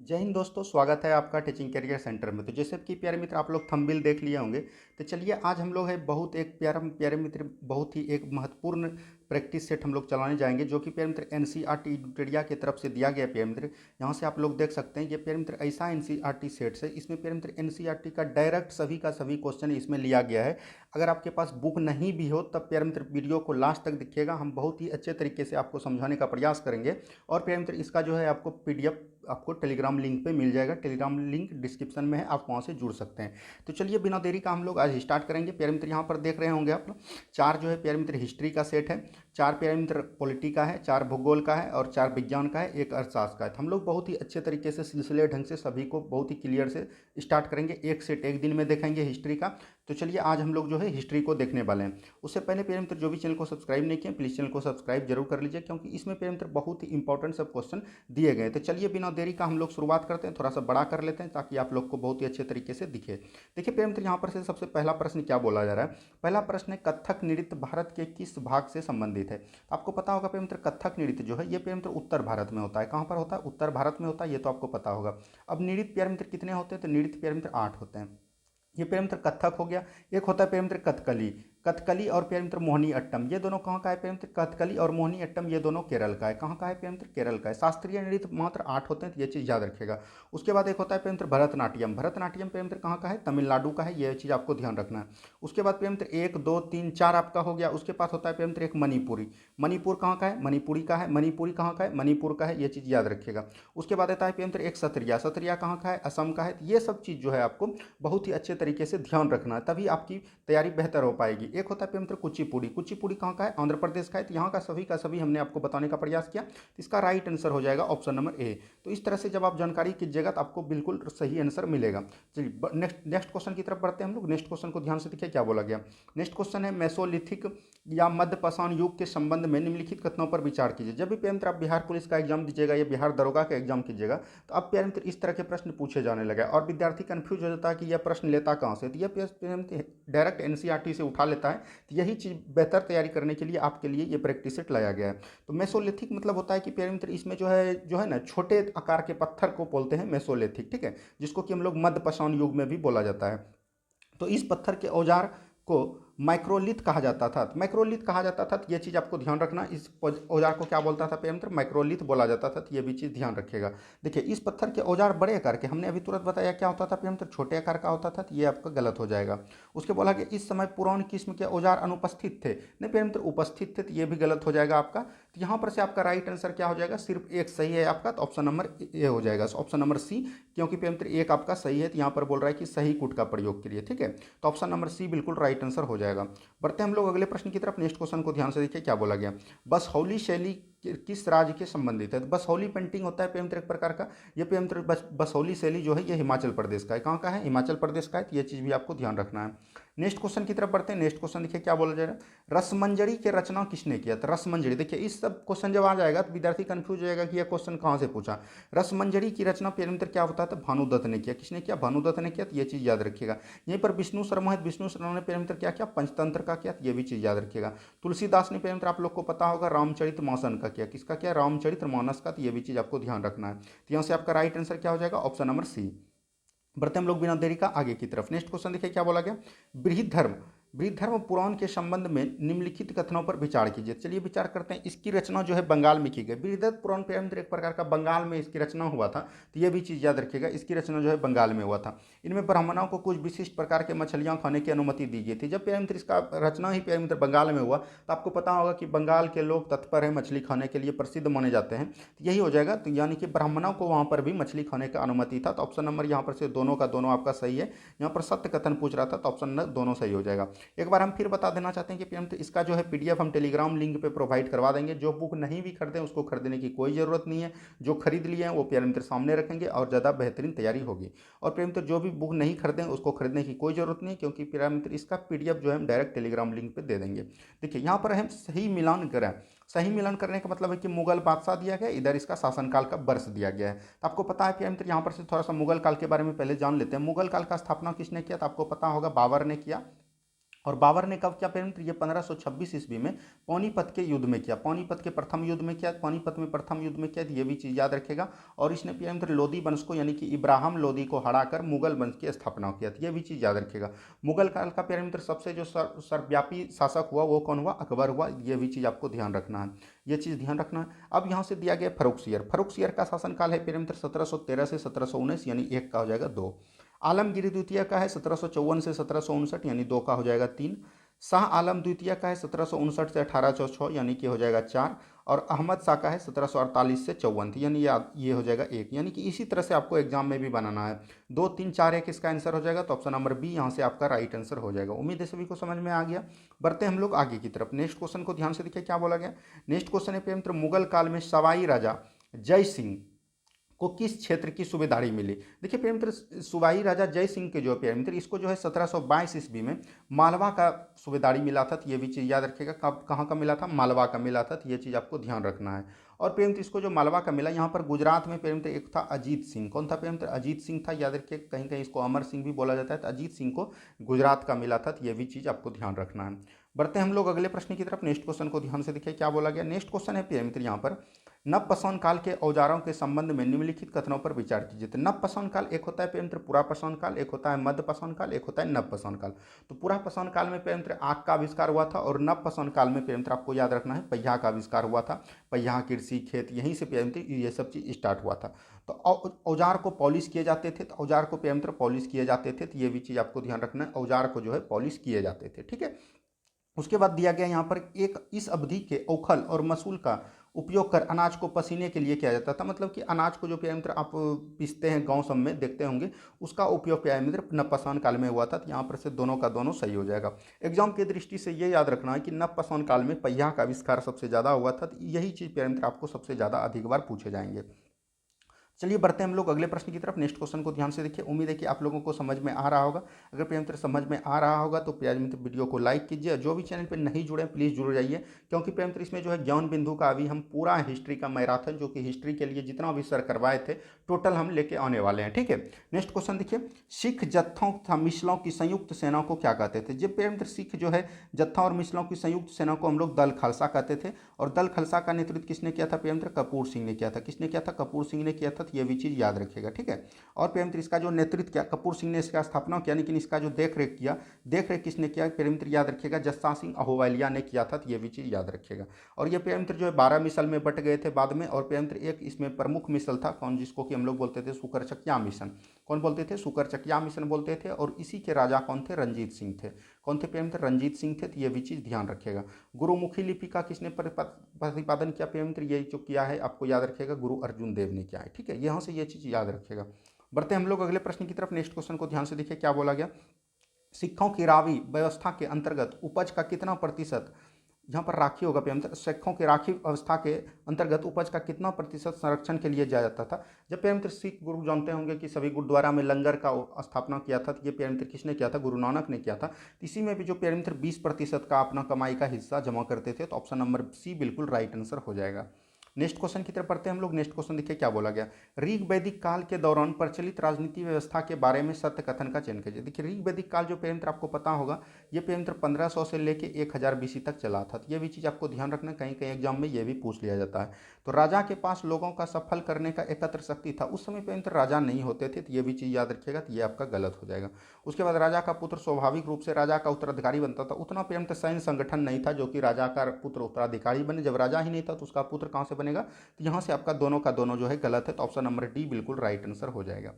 जय हिंद दोस्तों, स्वागत है आपका टीचिंग करियर सेंटर में। तो जैसे कि प्यारे मित्र आप लोग थंबनेल देख लिए होंगे। तो चलिए आज हम लोग है बहुत एक प्यारे मित्र बहुत ही एक महत्वपूर्ण प्रैक्टिस सेट हम लोग चलाने जाएंगे, जो कि प्यारे मित्र एनसीईआरटी एडुटेरिया की तरफ से दिया गया। प्यारे मित्र यहाँ से आप लोग देख सकते हैं, ये प्यारे मित्र ऐसा एनसीईआरटी सेट है, इसमें प्यारे मित्र एनसीईआरटी का डायरेक्ट सभी का सभी क्वेश्चन इसमें लिया गया है। अगर आपके पास बुक नहीं भी हो तब प्यारे मित्र वीडियो को लास्ट तक दिखिएगा, हम बहुत ही अच्छे तरीके से आपको समझाने का प्रयास करेंगे। और प्यारे मित्र इसका जो है आपको पीडीएफ आपको टेलीग्राम लिंक पे मिल जाएगा। टेलीग्राम लिंक डिस्क्रिप्शन में है, आप वहाँ से जुड़ सकते हैं। तो चलिए बिना देरी का हम लोग आज स्टार्ट करेंगे। प्यारे मित्र यहाँ पर देख रहे होंगे आप लोग, चार जो है प्यारे मित्र हिस्ट्री का सेट है, चार प्यारे मित्र पॉलिटी का है, चार भूगोल का है और चार विज्ञान का है, एक अर्थशास्त्र का है। तो हम लोग बहुत ही अच्छे तरीके से सिलसिले ढंग से सभी को बहुत ही क्लियर से स्टार्ट करेंगे। एक सेट एक दिन में देखेंगे हिस्ट्री का। तो चलिए आज हम लोग जो है हिस्ट्री को देखने वाले हैं। उससे पहले प्यारे मित्र जो भी चैनल को सब्सक्राइब नहीं किए प्लीज़ चैनल को सब्सक्राइब जरूर कर लीजिए, क्योंकि इसमें प्यारे मित्र बहुत ही इंपॉर्टेंट सब क्वेश्चन दिए गए। तो चलिए बिना देरी का हम लोग शुरुआत करते हैं, थोड़ा सा बड़ा कर लेते हैं ताकि आप लोग को बहुत ही अच्छे तरीके से दिखे। देखिए प्यारे मित्र यहाँ पर से सबसे पहला प्रश्न क्या बोला जा रहा है। पहला प्रश्न है, कथक नृत्य भारत के किस भाग से संबंधित है। आपको पता होगा प्यारे मित्र कथक नृत्य जो है ये प्यारे मित्र उत्तर भारत में होता है। कहाँ पर होता है? उत्तर भारत में होता है, ये तो आपको पता होगा। अब नृत्य प्यारे मित्र कितने होते हैं? तो नृत्य प्यारे मित्र 8 होते हैं। ये प्यारे मित्र कथक हो गया। एक होता है प्यारे मित्र कथकली। कथकली और प्यारे मित्र मोहिनी अट्टम, ये दोनों कहाँ का है प्यारे मित्र? कथकली और मोहिनी अट्टम ये दोनों केरल का है। कहाँ का है प्यारे मित्र? केरल का है। शास्त्रीय नृत्य मात्र 8 होते हैं, तो ये चीज़ याद रखिएगा। उसके बाद एक होता है प्यारे मित्र भरतनाट्यम। भरतनाट्यम प्यारे मित्र कहाँ का है? तमिलनाडु का है, ये चीज़ आपको ध्यान रखना है। उसके बाद प्यारे मित्र 1 2 3 4 आपका हो गया। उसके पास होता है प्यारे मित्र एक मणिपुरी। मणिपुर कहाँ का है? मणिपुरी का है। मणिपुरी कहाँ का है? मणिपुर का है, ये चीज़ याद रखिएगा। उसके बाद आता है प्यारे मित्र एक सत्रिया। सत्रिया कहाँ का है? असम का है। तो ये सब चीज़ जो है आपको बहुत ही अच्छे तरीके से ध्यान रखना है, तभी आपकी तैयारी बेहतर हो पाएगी। एक होता है प्यारे मित्र कुचिपुड़ी। कुचिपुड़ी कहाँ का है? आंध्र प्रदेश का है। तो यहाँ का सभी हमने आपको बताने का प्रयास किया, तो इसका राइट आंसर हो जाएगा ऑप्शन नंबर ए। तो इस तरह से जब आप जानकारी कीजिएगा तो आपको बिल्कुल सही आंसर मिलेगा। चलिए नेक्स्ट क्वेश्चन की तरफ बढ़ते हैं हम लोग। नेक्स्ट क्वेश्चन को ध्यान से देखिए क्या बोला गया। नेक्स्ट क्वेश्चन है, मेसोलिथिक या मध्य पाषाण युग के संबंध में निम्नलिखित कथनों पर विचार कीजिए। जब भी प्यारे मित्र आप बिहार पुलिस का एग्जाम दीजिएगा या बिहार दरोगा का एग्जाम कीजिएगा तो अब प्यारे मित्र इस तरह के प्रश्न पूछे जाने लगे और विद्यार्थी कंफ्यूज हो जाता है कि यह प्रश्न लेता कहाँ से। तो यह डायरेक्ट एनसीईआरटी से उठा लेता है। तो यही चीज़ बेहतर तैयारी करने के लिए आपके लिए ये प्रैक्टिस सेट लाया गया है। तो मेसोलिथिक मतलब होता है कि प्यारे मित्र इसमें जो है ना छोटे आकार के पत्थर को बोलते हैं मेसोलिथिक, ठीक है, जिसको कि हम लोग मध्य पाषाण युग में भी बोला जाता है। तो इस पत्थर के औजार को माइक्रोलिथ कहा जाता था। माइक्रोलिथ कहा जाता था, तो ये चीज़ आपको ध्यान रखना। इस औजार को क्या बोलता था प्यारे मित्र? माइक्रोलिथ बोला जाता था। तो ये भी चीज़ ध्यान रखिएगा। देखिए इस पत्थर के औजार बड़े आकार के, हमने अभी तुरंत बताया क्या होता था प्यारे मित्र? छोटे आकार का होता था। तो ये आपका गलत हो जाएगा। उसके बोला कि इस समय पुरानी किस्म के औजार अनुपस्थित थे। नहीं प्यारे मित्र उपस्थित थे, तो ये भी गलत हो जाएगा आपका। तो यहाँ पर से आपका राइट आंसर क्या हो जाएगा? सिर्फ एक सही है आपका, तो ऑप्शन नंबर ए हो जाएगा, ऑप्शन नंबर सी। क्योंकि प्यारे मित्र एक आपका सही है, तो यहाँ पर बोल रहा है कि सही कूट का प्रयोग करिए, ठीक है। तो ऑप्शन नंबर सी बिल्कुल राइट आंसर हो जाएगा। बढ़ते हैं हम लोग अगले प्रश्न की तरफ। नेक्स्ट क्वेश्चन को ध्यान से देखिए क्या बोला गया। बसहौली शैली किस राज्य के संबंधित है? तो बसहौली पेंटिंग होता है प्यारे मित्र एक प्रकार का। ये प्यारे मित्र बसहौली शैली जो है ये हिमाचल प्रदेश का है। कहाँ का है? हिमाचल प्रदेश का है। तो ये चीज़ भी आपको ध्यान रखना है। नेक्स्ट क्वेश्चन की तरफ बढ़ते हैं। नेक्स्ट क्वेश्चन देखिए क्या बोला जा रहा है। रसमंजरी की रचना किसने किया? तो रसमंजरी, देखिए इस सब क्वेश्चन जब आ जाएगा तो विद्यार्थी कंफ्यूज हो जाएगा कि यह क्वेश्चन कहाँ से पूछा। रसमंजरी की रचना प्यारे मित्र क्या होता है? भानुदत्त ने किया। किसने किया? भानुदत्त ने किया। तो ये चीज़ याद रखिएगा। यहीं पर विष्णु शर्मा है, विष्णु शर्मा ने प्यारे मित्र क्या किया? पंचतंत्र का किया। तो ये भी चीज़ याद रखिएगा। तुलसीदास ने प्यारे मित्र आप लोग को पता होगा रामचरित मानस का किया। किसका किया? रामचरित मानस का। तो ये भी चीज़ आपको ध्यान रखना है। तो यहाँ से आपका राइट आंसर क्या हो जाएगा? Option number C. बढ़ते हम लोग बिना देरी का आगे की तरफ। नेक्स्ट क्वेश्चन देखिए क्या बोला गया। बृहद्धर्म पुराण के संबंध में निम्नलिखित कथनों पर विचार कीजिए। चलिए विचार करते हैं। इसकी रचना जो है बंगाल में की गई। बृहद्धर्म पुराण पे एक प्रकार का बंगाल में इसकी रचना हुआ था। तो ये भी चीज़ याद रखिएगा, इसकी रचना जो है बंगाल में हुआ था। इनमें ब्राह्मणों को कुछ विशिष्ट प्रकार के मछलियाँ खाने की अनुमति दी गई थी। जब प्यारे मित्र इसका रचना ही प्यारे मित्र बंगाल में हुआ तो आपको पता होगा कि बंगाल के लोग तत्पर हैं मछली खाने के लिए, प्रसिद्ध माने जाते हैं। तो यही हो जाएगा। तो यानी कि ब्राह्मणों को वहाँ पर भी मछली खाने का अनुमति था। तो ऑप्शन नंबर यहाँ पर से दोनों का दोनों आपका सही है। यहाँ पर सत्य कथन पूछ रहा था, तो ऑप्शन नंबर दोनों सही हो जाएगा। एक बार हम फिर बता देना चाहते हैं कि पीएम तो इसका जो है पीडीएफ हम टेलीग्राम लिंक पे प्रोवाइड करवा देंगे। जो बुक नहीं भी खरीदें उसको खरीदने की कोई ज़रूरत नहीं है। जो खरीद लिए हैं वो प्यारे मित्र सामने रखेंगे और ज़्यादा बेहतरीन तैयारी होगी। और प्यारे मित्र जो भी बुक नहीं खरीदें उसको खरीदने की कोई ज़रूरत नहीं, क्योंकि प्यारे मित्र इसका पीडीएफ जो है हम डायरेक्ट टेलीग्राम लिंक पर दे देंगे। देखिए यहाँ पर हम सही मिलान करें। सही मिलान करने का मतलब है कि मुगल बादशाह दिया गया, इधर इसका शासनकाल का वर्ष दिया गया है। तो आपको पता है प्यारे मित्र यहाँ पर से थोड़ा सा मुगल काल के बारे में पहले जान लेते हैं। मुगल काल का स्थापना किसने किया? तो आपको पता होगा बाबर ने किया। और बाबर ने कब किया प्रिय मित्र, ये 1526 ईस्वी में पानीपत के युद्ध में किया। पानीपत के प्रथम युद्ध में किया, पानीपत में प्रथम युद्ध में किया, तो ये भी चीज़ याद रखेगा। और इसने प्रिय मित्र लोदी वंश को यानी कि इब्राहिम लोदी को हराकर मुगल वंश की स्थापना किया, तो ये भी चीज़ याद रखेगा। मुगल काल का प्रिय मित्र सबसे जो सर्वव्यापी शासक हुआ वो कौन हुआ, अकबर हुआ, ये भी चीज़ आपको ध्यान रखना है, ये चीज़ ध्यान रखना है। अब यहाँ से दिया गया फर्रुखसियर, फर्रुखसियर का शासनकाल है प्रिय मित्र 1713 से 1719, यानी एक का हो जाएगा 2। आलमगीर द्वितीय का है 1754 से 1759, यानी 2 का हो जाएगा 3। शाह आलम द्वितीय का है 1759 से 1806, यानी कि हो जाएगा 4। और अहमद शाह का है 1748 से 54, यानी ये हो जाएगा 1। यानी कि इसी तरह से आपको एग्जाम में भी बनाना है, 2 3 4 1 इसका आंसर हो जाएगा, तो ऑप्शन नंबर बी यहाँ से आपका राइट आंसर हो जाएगा। उम्मीद है सभी को समझ में आ गया। बढ़ते हम लोग आगे की तरफ। नेक्स्ट क्वेश्चन को ध्यान से देखिए क्या बोला गया। नेक्स्ट क्वेश्चन है प्रिय मित्र, मुगल काल में सवाई राजा जय सिंह को किस क्षेत्र की सूबेदारी मिली। देखिए प्रिय मित्र, सूबाई राजा जय सिंह के जो प्रिय मित्र, इसको जो है 1722 ईस्वी में मालवा का सूबेदारी मिला था, तो ये भी चीज़ याद रखिएगा। कब कहाँ का मिला था, मालवा का मिला था, तो ये चीज़ आपको ध्यान रखना है। और प्रिय मित्र इसको जो मालवा का मिला, यहाँ पर गुजरात में प्रिय मित्र एक था अजीत सिंह। कौन था प्रिय मित्र, अजीत सिंह था, याद रखिए। कहीं कहीं इसको अमर सिंह भी बोला जाता है, तो अजीत सिंह को गुजरात का मिला था, तो ये भी चीज़ आपको ध्यान रखना है। बढ़ते हैं हम लोग अगले प्रश्न की तरफ। नेक्स्ट क्वेश्चन को ध्यान से देखिए क्या बोला गया। नेक्स्ट क्वेश्चन है प्रिय मित्र यहाँ पर, नवपाषाण काल के औजारों के संबंध में निम्नलिखित कथनों पर विचार कीजिए। तो नवपाषाण काल एक होता है प्रिय मित्र पुरापाषाण काल, एक होता है मध्यपाषाण काल, एक होता है नवपाषाण काल। तो पुरापाषाण काल में प्रिय मित्र आग का आविष्कार हुआ था, और नवपाषाण काल में प्रिय मित्र आपको याद रखना है पहिया का आविष्कार हुआ था। पहिया, कृषि, खेत, यहीं से प्रिय मित्र ये सब चीज़ स्टार्ट हुआ था। तो औजार को पॉलिश किए जाते थे, तो औजार को प्रिय मित्र पॉलिश किए जाते थे, तो ये भी चीज़ आपको ध्यान रखना है, औजार को जो है पॉलिश किए जाते थे, ठीक है। उसके बाद दिया गया यहाँ पर एक, इस अवधि के ओखल और मसूल का उपयोग कर अनाज को पसीने के लिए किया जाता था। मतलब कि अनाज को जो प्यारे मित्र आप पीसते हैं गांव सब में देखते होंगे, उसका उपयोग प्यारे मित्र नवपाषाण काल में हुआ था। तो यहाँ पर से दोनों का दोनों सही हो जाएगा। एग्जाम की दृष्टि से ये याद रखना है कि नवपाषाण काल में पहिया का आविष्कार सबसे ज़्यादा हुआ था, तो यही चीज़ प्यारे मित्र आपको सबसे ज़्यादा अधिक बार पूछे जाएंगे। चलिए बढ़ते हैं हम लोग अगले प्रश्न की तरफ। नेक्स्ट क्वेश्चन को ध्यान से देखिए। उम्मीद है कि आप लोगों को समझ में आ रहा होगा। अगर प्यारे मित्र समझ में आ रहा होगा तो प्यारे मित्र वीडियो को लाइक कीजिए। जो भी चैनल पर नहीं जुड़े प्लीज़ जुड़ जाइए, क्योंकि प्यारे मित्र इसमें जो है ज्ञान बिंदु का अभी हम पूरा हिस्ट्री का मैराथन, जो कि हिस्ट्री के लिए जितना भी सर करवाए थे टोटल हम लेके आने वाले हैं, ठीक है। नेक्स्ट क्वेश्चन देखिए, सिख जत्थों तथा मिसलों की संयुक्त सेना को क्या कहते थे। जब प्यारे मित्र सिख जो है जत्था और मिसलों की संयुक्त सेना को हम लोग दल खालसा कहते थे। और दल खालसा का नेतृत्व किसने किया था प्यारे मित्र, कपूर सिंह ने किया था। किसने किया था, कपूर सिंह ने किया था, तो ये भी चीज़ याद रखेगा, ठीक है। और प्रिय मित्र इसका जो नेतृत्व किया कपूर सिंह ने, इसका स्थापना किया, लेकिन इसका जो देख रेख किया, देख रेख किसने किया प्रिय मित्र याद रखिएगा, जस्सा सिंह अहोवलिया ने किया था, तो ये भी चीज़ याद रखिएगा। और ये प्रिय मित्र जो है 12 मिसल में बट गए थे बाद में। और प्रिय मित्र एक इसमें प्रमुख मिसल था कौन, जिसको कि हम लोग बोलते थे सुकरचकिया मिशन। कौन बोलते थे, सुकरचकिया मिशन बोलते थे। और इसी के राजा कौन थे, रंजीत सिंह थे। कौन थे प्रिय मित्र, रंजीत सिंह थे, तो ये भी चीज़ ध्यान रखिएगा। गुरुमुखी लिपि का किसने प्रतिपादन किया प्रिय मित्र, ये जो किया है आपको याद रखिएगा, गुरु अर्जुन देव ने किया है, ठीक है। यहाँ से ये चीज़ याद रखिएगा। बढ़ते हम लोग अगले प्रश्न की तरफ। नेक्स्ट क्वेश्चन को ध्यान से देखिए क्या बोला गया। सिक्कों की रावी व्यवस्था के अंतर्गत उपज का कितना प्रतिशत, यहाँ पर राखी होगा प्रिय मित्र, सिक्कों की राखी व्यवस्था के अंतर्गत उपज का कितना प्रतिशत संरक्षण के लिए जाया जाता था। जब प्रिय मित्र सिख गुरु जानते होंगे कि सभी गुरुद्वारा में लंगर का स्थापना किया था, तो ये प्रिय मित्र किसने किया था, गुरु नानक ने किया था। इसी में भी जो प्रिय मित्र 20% का अपना कमाई का हिस्सा जमा करते थे, तो ऑप्शन नंबर सी बिल्कुल राइट आंसर हो जाएगा। नेक्स्ट क्वेश्चन की तरफ पढ़ते हैं हम लोग। नेक्स्ट क्वेश्चन देखिए क्या बोला गया। ऋग वैदिक काल के दौरान प्रचलित राजनीति व्यवस्था के बारे में सत्य कथन का चयन कीजिए। देखिए ऋग वैदिक काल जो प्रिय मित्र आपको पता होगा, ये प्रिय मित्र 1500 से लेके 1000 BC तक चला था। तो ये भी चीज़ आपको ध्यान रखना, कहीं कहीं एग्जाम में ये भी पूछ लिया जाता है। तो राजा के पास लोगों का सफल करने का एकत्र शक्ति था। उस समय प्रिय मित्र राजा नहीं होते थे, तो ये भी चीज़ याद रखिएगा, तो ये आपका गलत हो जाएगा। उसके बाद राजा का पुत्र स्वाभाविक रूप से राजा का उत्तराधिकारी बनता था। उतना प्रिय मित्र सैन्य संगठन नहीं था जो कि राजा का पुत्र उत्तराधिकारी बने। जब राजा ही नहीं था तो उसका पुत्र कहाँ से बनेगा, तो यहाँ से आपका दोनों का दोनों जो है गलत है, तो ऑप्शन नंबर डी बिल्कुल राइट आंसर हो जाएगा।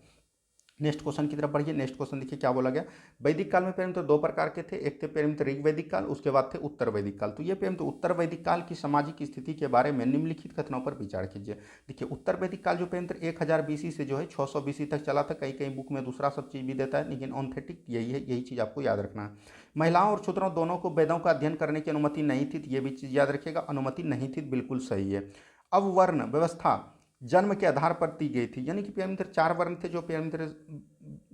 नेक्स्ट क्वेश्चन की तरफ बढ़िए। नेक्स्ट क्वेश्चन देखिए क्या बोला गया। वैदिक काल में प्रिय मित्र 2 प्रकार के थे, एक थे प्रिय मित्र ऋग वैदिक काल, उसके बाद थे उत्तर वैदिक काल। तो ये प्रिय मित्र उत्तर वैदिक काल की सामाजिक स्थिति के बारे में निम्नलिखित कथनों पर विचार कीजिए। देखिए उत्तर वैदिक काल जो प्रिय मित्र 1000 BC से जो है 600 BC तक चला था। कई कई बुक में दूसरा सब चीज़ भी देता है, लेकिन ऑथेंटिक यही है, यही चीज़ आपको याद रखना है। महिलाओं और शूद्रों दोनों को वेदों का अध्ययन करने की अनुमति नहीं थी, ये भी चीज़ याद रखिएगा, अनुमति नहीं थी, बिल्कुल सही है। अब वर्ण व्यवस्था जन्म के आधार पर दी गई थी, यानी कि प्रिय मित्र 4 वर्ण थे जो प्रिय मित्र,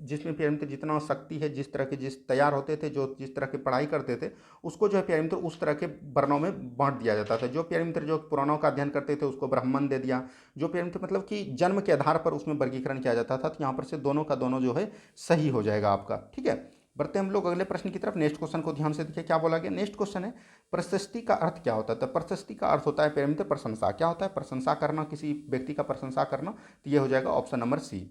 जिसमें प्रिय मित्र जितना शक्ति है, जिस तरह के जिस तैयार होते थे, जो जिस तरह की पढ़ाई करते थे, उसको जो है प्रिय मित्र उस तरह के वर्णों में बांट दिया जाता था। जो प्रिय मित्र जो पुराणों का अध्ययन करते थे उसको ब्राह्मण दे दिया। जो प्रिय मित्र मतलब कि जन्म के आधार पर उसमें वर्गीकरण किया जाता था। तो यहाँ पर से दोनों का दोनों जो है सही हो जाएगा आपका, ठीक है। बढ़ते हम लोग अगले प्रश्न की तरफ। नेक्स्ट क्वेश्चन को ध्यान से देखिए क्या बोला गया। नेक्स्ट क्वेश्चन है प्रशस्ति का अर्थ क्या होता है। तो प्रशस्ति का अर्थ होता है प्यारे मित्र प्रशंसा। क्या होता है? प्रशंसा करना, किसी व्यक्ति का प्रशंसा करना। तो ये हो जाएगा option number C.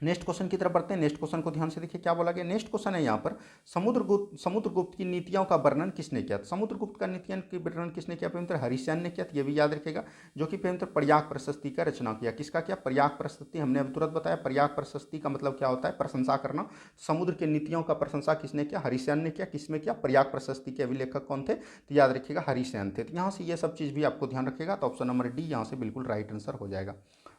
Next question की तरफ बढ़ते हैं। नेक्स्ट क्वेश्चन को ध्यान से देखिए क्या बोला गया। नेक्स्ट क्वेश्चन है यहाँ पर समुद्रगुप्त की नीतियों का वर्णन किसने किया। समुद्रगुप्त का नीतियों के वर्णन किसने किया? प्रेमतर हरिसेन ने किया। तो ये भी याद रखेगा, जो कि प्रेमतर प्रयाग प्रशस्ति का रचना किया। किसका किया? प्रयाग प्रशस्ति। हमने अब तुरंत बताया प्रयाग प्रशस्ति का मतलब क्या होता है? प्रशंसा करना। समुद्र के नीतियों का प्रशंसा किसने किया? हरिसेन ने किया। किसमें किया? प्रयाग प्रशस्ति के अभिलेखक कौन थे? तो याद रखिएगा हरिसेन थे। तो यहाँ से ये सब चीज़ भी आपको ध्यान रखेगा। तो ऑप्शन नंबर डी यहाँ से बिल्कुल राइट आंसर हो जाएगा।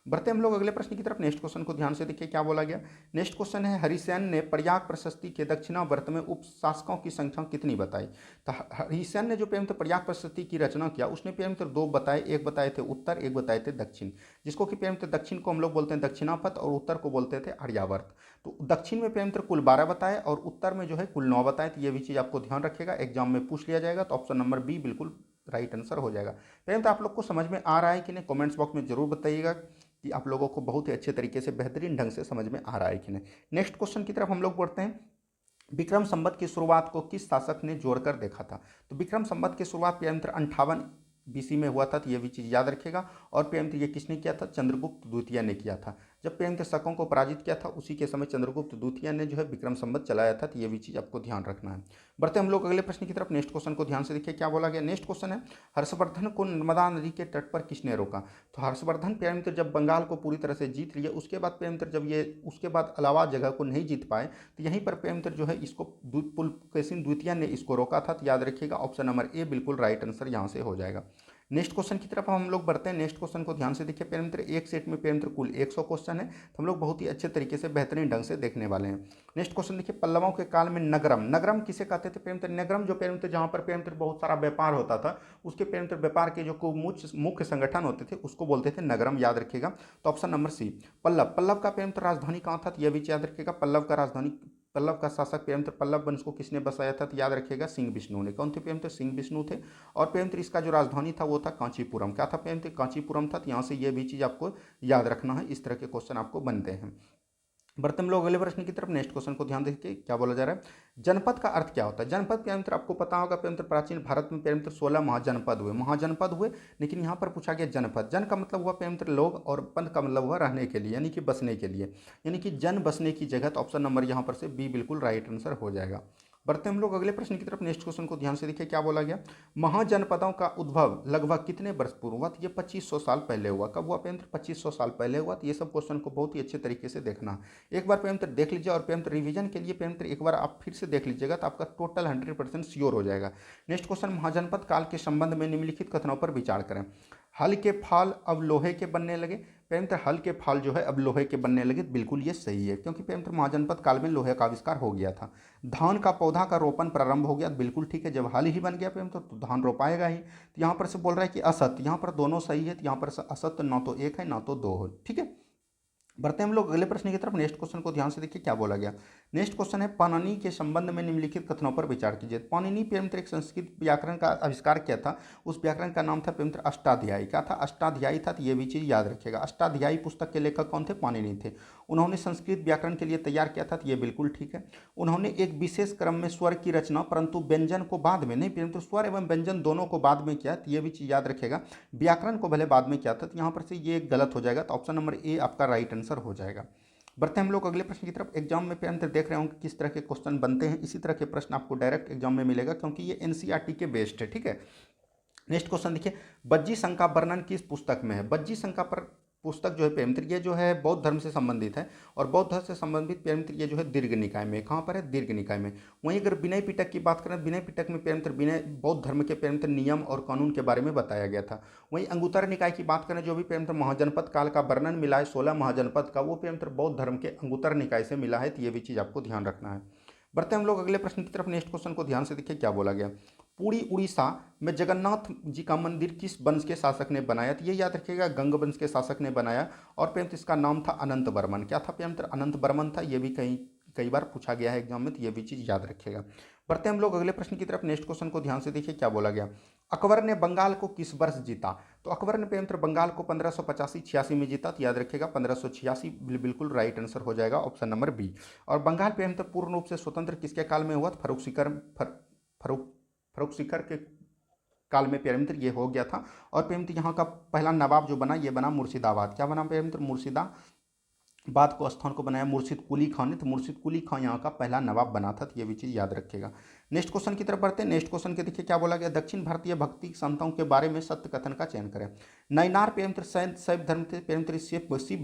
बढ़ते हम लोग अगले प्रश्न की तरफ। नेक्स्ट क्वेश्चन को ध्यान से देखिए क्या बोला गया। नेक्स्ट क्वेश्चन है हरिसेन ने प्रयाग प्रशस्ति के दक्षिणावर्त में उपशासकों की संख्या कितनी बताई। तो हरिसेन ने जो प्रेम प्रयाग प्रशस्ति की रचना किया उसने प्रेम दो बताए, एक बताए थे उत्तर, एक बताए थे दक्षिण। जिसको कि प्रेम दक्षिण को हम लोग बोलते हैं दक्षिणापथ और उत्तर को बोलते थे आर्यावर्त। तो दक्षिण में प्रेम कुल 12 बताए और उत्तर में जो है कुल 9 बताए। तो ये भी चीज़ आपको ध्यान रखेगा, एग्जाम में पूछ लिया जाएगा। तो ऑप्शन नंबर बी बिल्कुल राइट आंसर हो जाएगा। प्रेम आप लोग को समझ में आ रहा है कि नहीं? कमेंट्स बॉक्स में जरूर बताइएगा कि आप लोगों को बहुत ही अच्छे तरीके से बेहतरीन ढंग से समझ में आ रहा है कि नहीं। नेक्स्ट क्वेश्चन की तरफ हम लोग बढ़ते हैं। विक्रम संवत की शुरुआत को किस शासक ने जोड़कर देखा था। तो विक्रम संवत की शुरुआत यंत्र 58 बीसी में हुआ था। तो ये भी चीज़ याद रखेगा। और प्रेमत्र ये किसने किया था? चंद्रगुप्त द्वितीय ने किया था। जब प्रेमत्र शकों को पराजित किया था उसी के समय चंद्रगुप्त द्वितीय ने जो है विक्रम संवत चलाया था। तो ये भी चीज़ आपको ध्यान रखना है। बढ़ते हम लोग अगले प्रश्न की तरफ। नेक्स्ट क्वेश्चन को ध्यान से देखिए क्या बोला गया। नेक्स्ट क्वेश्चन है हर्षवर्धन को नर्मदा नदी के तट पर किसने रोका। तो हर्षवर्धन प्रेमत्र जब बंगाल को पूरी तरह से जीत लिया उसके बाद प्रेमत्र जब ये उसके बाद इलाहाबाद जगह को नहीं जीत पाए तो यहीं पर प्रेमत्र जो है इसको पुलकेशिन द्वितीय ने इसको रोका था। तो याद रखिएगा ऑप्शन नंबर ए बिल्कुल राइट आंसर यहाँ से हो जाएगा। नेक्स्ट क्वेश्चन की तरफ हम लोग बढ़ते हैं। नेक्स्ट क्वेश्चन को ध्यान से देखिए प्यारे मित्र, एक सेट में प्यारे मित्र कुल 100 क्वेश्चन है। तो हम लोग बहुत ही अच्छे तरीके से बेहतरीन ढंग से देखने वाले हैं। नेक्स्ट क्वेश्चन देखिए पल्लवों के काल में नगरम, नगरम किसे कहते थे प्यारे मित्र? नगरम जो प्यारे मित्र जहाँ पर प्यारे मित्र बहुत सारा व्यापार होता था उसके प्यारे मित्र व्यापार के जो मुख्य संगठन होते थे उसको बोलते थे नगरम। याद रखिएगा। तो option number C Pallava. Pallava का प्यारे मित्र राजधानी कहाँ था? तो यह भी याद रखिएगा। पल्लव का शासक प्रेमत्र पल्लव वंश को किसने बसाया था? तो याद रखिएगा सिंह विष्णु ने। कौन थे प्रेमत्र? सिंह विष्णु थे। और प्रेमत्र इसका जो राजधानी था वो था कांचीपुरम। क्या था प्रेमत्र? कांचीपुरम था। तो यहाँ से ये भी चीज़ आपको याद रखना है। इस तरह के क्वेश्चन आपको बनते हैं। बढ़ते हम लोग अगले प्रश्न की तरफ। नेक्स्ट क्वेश्चन को ध्यान देखिए क्या बोला जा रहा है। जनपद का अर्थ क्या होता है? जनपद प्यारे मित्र आपको पता होगा प्यारे मित्र प्राचीन भारत में प्यारे मित्र 16 महाजनपद हुए। लेकिन यहाँ पर पूछा गया जनपद। जन का मतलब हुआ प्यारे मित्र लोग और पद का मतलब हुआ रहने के लिए यानी कि बसने के लिए, यानी कि जन बसने की जगह। तो ऑप्शन नंबर यहाँ पर से बी बिल्कुल राइट आंसर हो जाएगा। बढ़ते हम लोग अगले प्रश्न की तरफ। नेक्स्ट क्वेश्चन को ध्यान से देखिए क्या बोला गया। महाजनपदों का उद्भव लगभग कितने वर्ष पूर्व हुआ? तो ये 2500 साल पहले हुआ। कब हुआ प्रेमत्र? 2500 साल पहले हुआ। तो ये सब क्वेश्चन को बहुत ही अच्छे तरीके से देखना। एक बार प्रेमत्र देख लीजिए और प्रेमत्र रिवीजन के लिए प्रेमत्र एक बार आप फिर से देख लीजिएगा तो आपका टोटल 100% श्योर हो जाएगा। नेक्स्ट क्वेश्चन महाजनपद काल के संबंध में निम्नलिखित कथनों पर विचार करें। हल के फाल अब लोहे के बनने लगे। प्रेमत्र हल के फाल जो है अब लोहे के बनने लगे। बिल्कुल ये सही है क्योंकि प्रेमत्र महाजनपद काल में लोहे का आविष्कार हो गया था। धान का पौधा का रोपण प्रारंभ हो गया। बिल्कुल ठीक है, जब हल ही बन गया प्रेमत्र तो धान रोपाएगा ही। तो यहाँ पर से बोल रहा है कि असत, यहाँ पर दोनों सही है। तो यहाँ पर असत ना तो एक है ना तो दो है। ठीक है। बढ़ते हम लोग अगले प्रश्न की तरफ। नेक्स्ट क्वेश्चन को ध्यान से देखिए क्या बोला गया। नेक्स्ट क्वेश्चन है पाणिनि के संबंध में निम्नलिखित कथनों पर विचार कीजिए। पाणिनि प्रेमत्र एक संस्कृत व्याकरण का आविष्कार किया था। उस व्याकरण का नाम था प्रेमत्र अष्टाध्यायी। क्या था? अष्टाध्यायी था। तो ये भी चीज़ याद रखिएगा। अष्टाध्यायी पुस्तक के लेखक कौन थे? पाणिनि थे। उन्होंने संस्कृत व्याकरण के लिए तैयार किया था। तो ये बिल्कुल ठीक है। उन्होंने एक विशेष क्रम में स्वर की रचना परंतु व्यंजन को बाद में नहीं, प्रेमत्र स्वर एवं व्यंजन दोनों को बाद में किया। तो ये भी चीज़ याद रखेगा। व्याकरण को भले बाद में किया था। तो यहाँ पर से ये गलत हो जाएगा। तो ऑप्शन नंबर ए आपका राइट आंसर हो जाएगा। बढ़ते हम लोग अगले प्रश्न की तरफ। एग्जाम में प्यारे देख रहे होंगे किस तरह के क्वेश्चन बनते हैं। इसी तरह के प्रश्न आपको डायरेक्ट एग्जाम में मिलेगा क्योंकि ये एनसीईआरटी के बेस्ड है। ठीक है। नेक्स्ट क्वेश्चन देखिए बज्जी संघ का वर्णन किस पुस्तक में है? बज्जी संघ का पुस्तक जो है प्रेमत्र ये जो है बौद्ध धर्म से संबंधित है। और बौद्ध धर्म से संबंधित प्रेमत्र ये जो है दीर्घ निकाय में। कहाँ पर है? दीर्घ निकाय में। वहीं अगर विनय पिटक की बात करें, विनय पिटक में प्रेमत्र विनय बौद्ध धर्म के प्रेमत्र नियम और कानून के बारे में बताया गया था। वहीं अंगुत्तर निकाय की बात करें जो भी प्रेमत्र महाजनपद काल का वर्णन मिला है 16 महाजनपद का, वो प्रेमत्र बौद्ध धर्म के अंगुत्तर निकाय से मिला है। तो ये भी चीज़ आपको ध्यान रखना है। बढ़ते हम लोग अगले प्रश्न की तरफ। नेक्स्ट क्वेश्चन को ध्यान से देखिए क्या बोला गया। पूरी उड़ीसा में जगन्नाथ जी का मंदिर किस वंश के शासक ने बनाया? तो ये याद रखिएगा गंग वंश के शासक ने बनाया। और प्रेमत्र इसका नाम था अनंत वर्मन। क्या था प्रेमत्र? अनंत वर्मन था। ये भी कहीं कई बार पूछा गया है एग्जाम में, तो ये भी चीज़ याद रखिएगा। बढ़ते हम लोग अगले प्रश्न की तरफ। नेक्स्ट क्वेश्चन को ध्यान से देखिए क्या बोला गया। अकबर ने बंगाल को किस वर्ष जीता? तो अकबर ने प्रेमतर बंगाल को 1585-86 में जीता, तो याद रखिएगा 1586 बिल्कुल राइट आंसर हो जाएगा, ऑप्शन नंबर बी। और बंगाल प्रेमतर पूर्ण रूप से स्वतंत्र किसके काल में हुआ? फर्रुख सीकर के काल में प्यारे मित्र ये हो गया था। और प्यारे मित्र यहाँ का पहला नवाब जो बना ये बना मुर्शिदाबाद। क्या बना प्यारे मित्र? मुर्शिदाबाद को स्थान को बनाया मुर्शिद कुली खान ने, तो मुर्शिद कुली खान यहाँ का पहला नवाब बना था, तो ये भी चीज़ याद रखिएगा। नेक्स्ट क्वेश्चन की तरफ बढ़ते हैं। नेक्स्ट क्वेश्चन के देखिए क्या बोला गया। दक्षिण भारतीय भक्ति संतों के बारे में सत्य कथन का चयन करें। नैनार प्यारे मित्र शैव धर्म थे प्यारे मित्र, शिव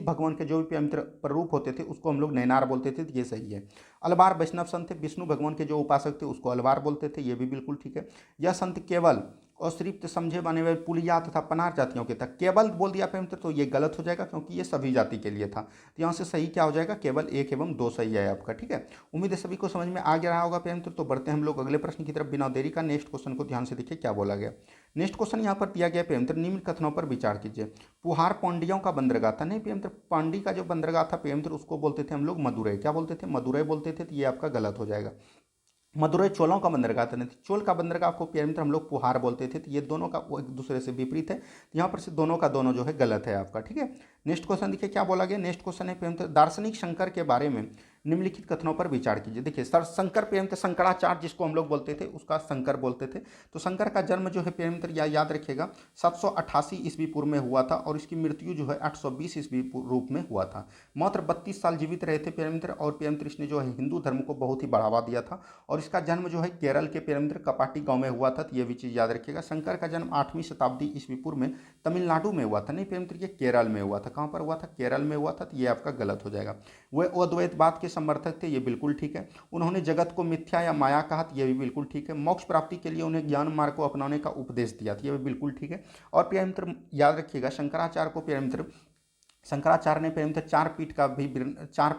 भगवान के जो भी मित्र प्ररूप होते थे उसको हम लोग नैनार बोलते थे, तो ये सही है। अलवार वैष्णव संत थे, विष्णु भगवान के जो उपासक थे उसको अलवार बोलते थे, ये भी बिल्कुल ठीक है। यह संत केवल और सिर्फ समझे बने हुए पुलिया तथा पनार जातियों के था। केवल बोल दिया मित्र तो ये गलत हो जाएगा, क्योंकि ये सभी जाति के लिए था। तो यहाँ से सही क्या हो जाएगा? केवल 1 एवं 2 सही है आपका, ठीक है। उम्मीद है सभी को समझ में आ गया रहा होगा मित्र। तो बढ़ते हैं हम लोग अगले प्रश्न की तरफ बिना देरी का। नेक्स्ट क्वेश्चन को ध्यान से देखिए क्या बोला गया। नेक्स्ट क्वेश्चन यहाँ पर दिया गया मित्र, निम्न कथनों पर विचार कीजिए। पुहार पांड्यों का बंदरगाह था। नहीं मित्र, पांडी का जो बंदरगाह था मित्र उसको बोलते थे हम लोग मदुरै। क्या बोलते थे? मदुरै बोलते थे, तो ये आपका गलत हो जाएगा। मदुरै चोलों का बंदरगाह था। नहीं, चोल का बंदरगाह को प्यारे मित्र हम लोग पुहार बोलते थे, तो ये दोनों का वो एक दूसरे से विपरीत है, तो यहाँ पर से दोनों का दोनों जो है गलत है आपका, ठीक है। नेक्स्ट क्वेश्चन देखिए क्या बोला गया। नेक्स्ट क्वेश्चन है प्यारे मित्र, दार्शनिक शंकर के बारे में निम्नलिखित कथनों पर विचार कीजिए। देखिए सर, शंकर प्यारे मित्र शंकराचार्य जिसको हम लोग बोलते थे उसका शंकर बोलते थे। तो शंकर का जन्म जो है प्यारे मित्र याद रखिएगा 788 ईस्वी पूर्व में हुआ था, और इसकी मृत्यु जो है 820 ईस्वी रूप में हुआ था। मात्र 32 साल जीवित रहे थे प्यारे मित्र, और प्यारे मित्र इसने जो है हिंदू धर्म को बहुत ही बढ़ावा दिया था। और इसका जन्म जो है केरल के प्यारे मित्र कपाटी गांव में हुआ था, तो ये भी चीज़ याद रखिएगा। शंकर का जन्म 8वीं शताब्दी ईस्वी पूर्व में तमिलनाडु में हुआ था। नहीं प्यारे मित्र, ये केरल में हुआ था। कहाँ पर हुआ था? केरल में हुआ था, तो ये आपका गलत हो जाएगा। वह अद्वैतवाद के समर्थक थे, ये बिल्कुल ठीक है। उन्होंने जगत को मिथ्या या माया कहा, तो ये भी बिल्कुल ठीक है। मोक्ष प्राप्ति के लिए उन्हें ज्ञान मार्ग को अपनाने का उपदेश दिया, तो ये भी बिल्कुल ठीक है। और प्यारे मित्र याद रखिएगा शंकराचार्य को प्यारे मित्र शंकराचार्य ने प्यारे मित्र चार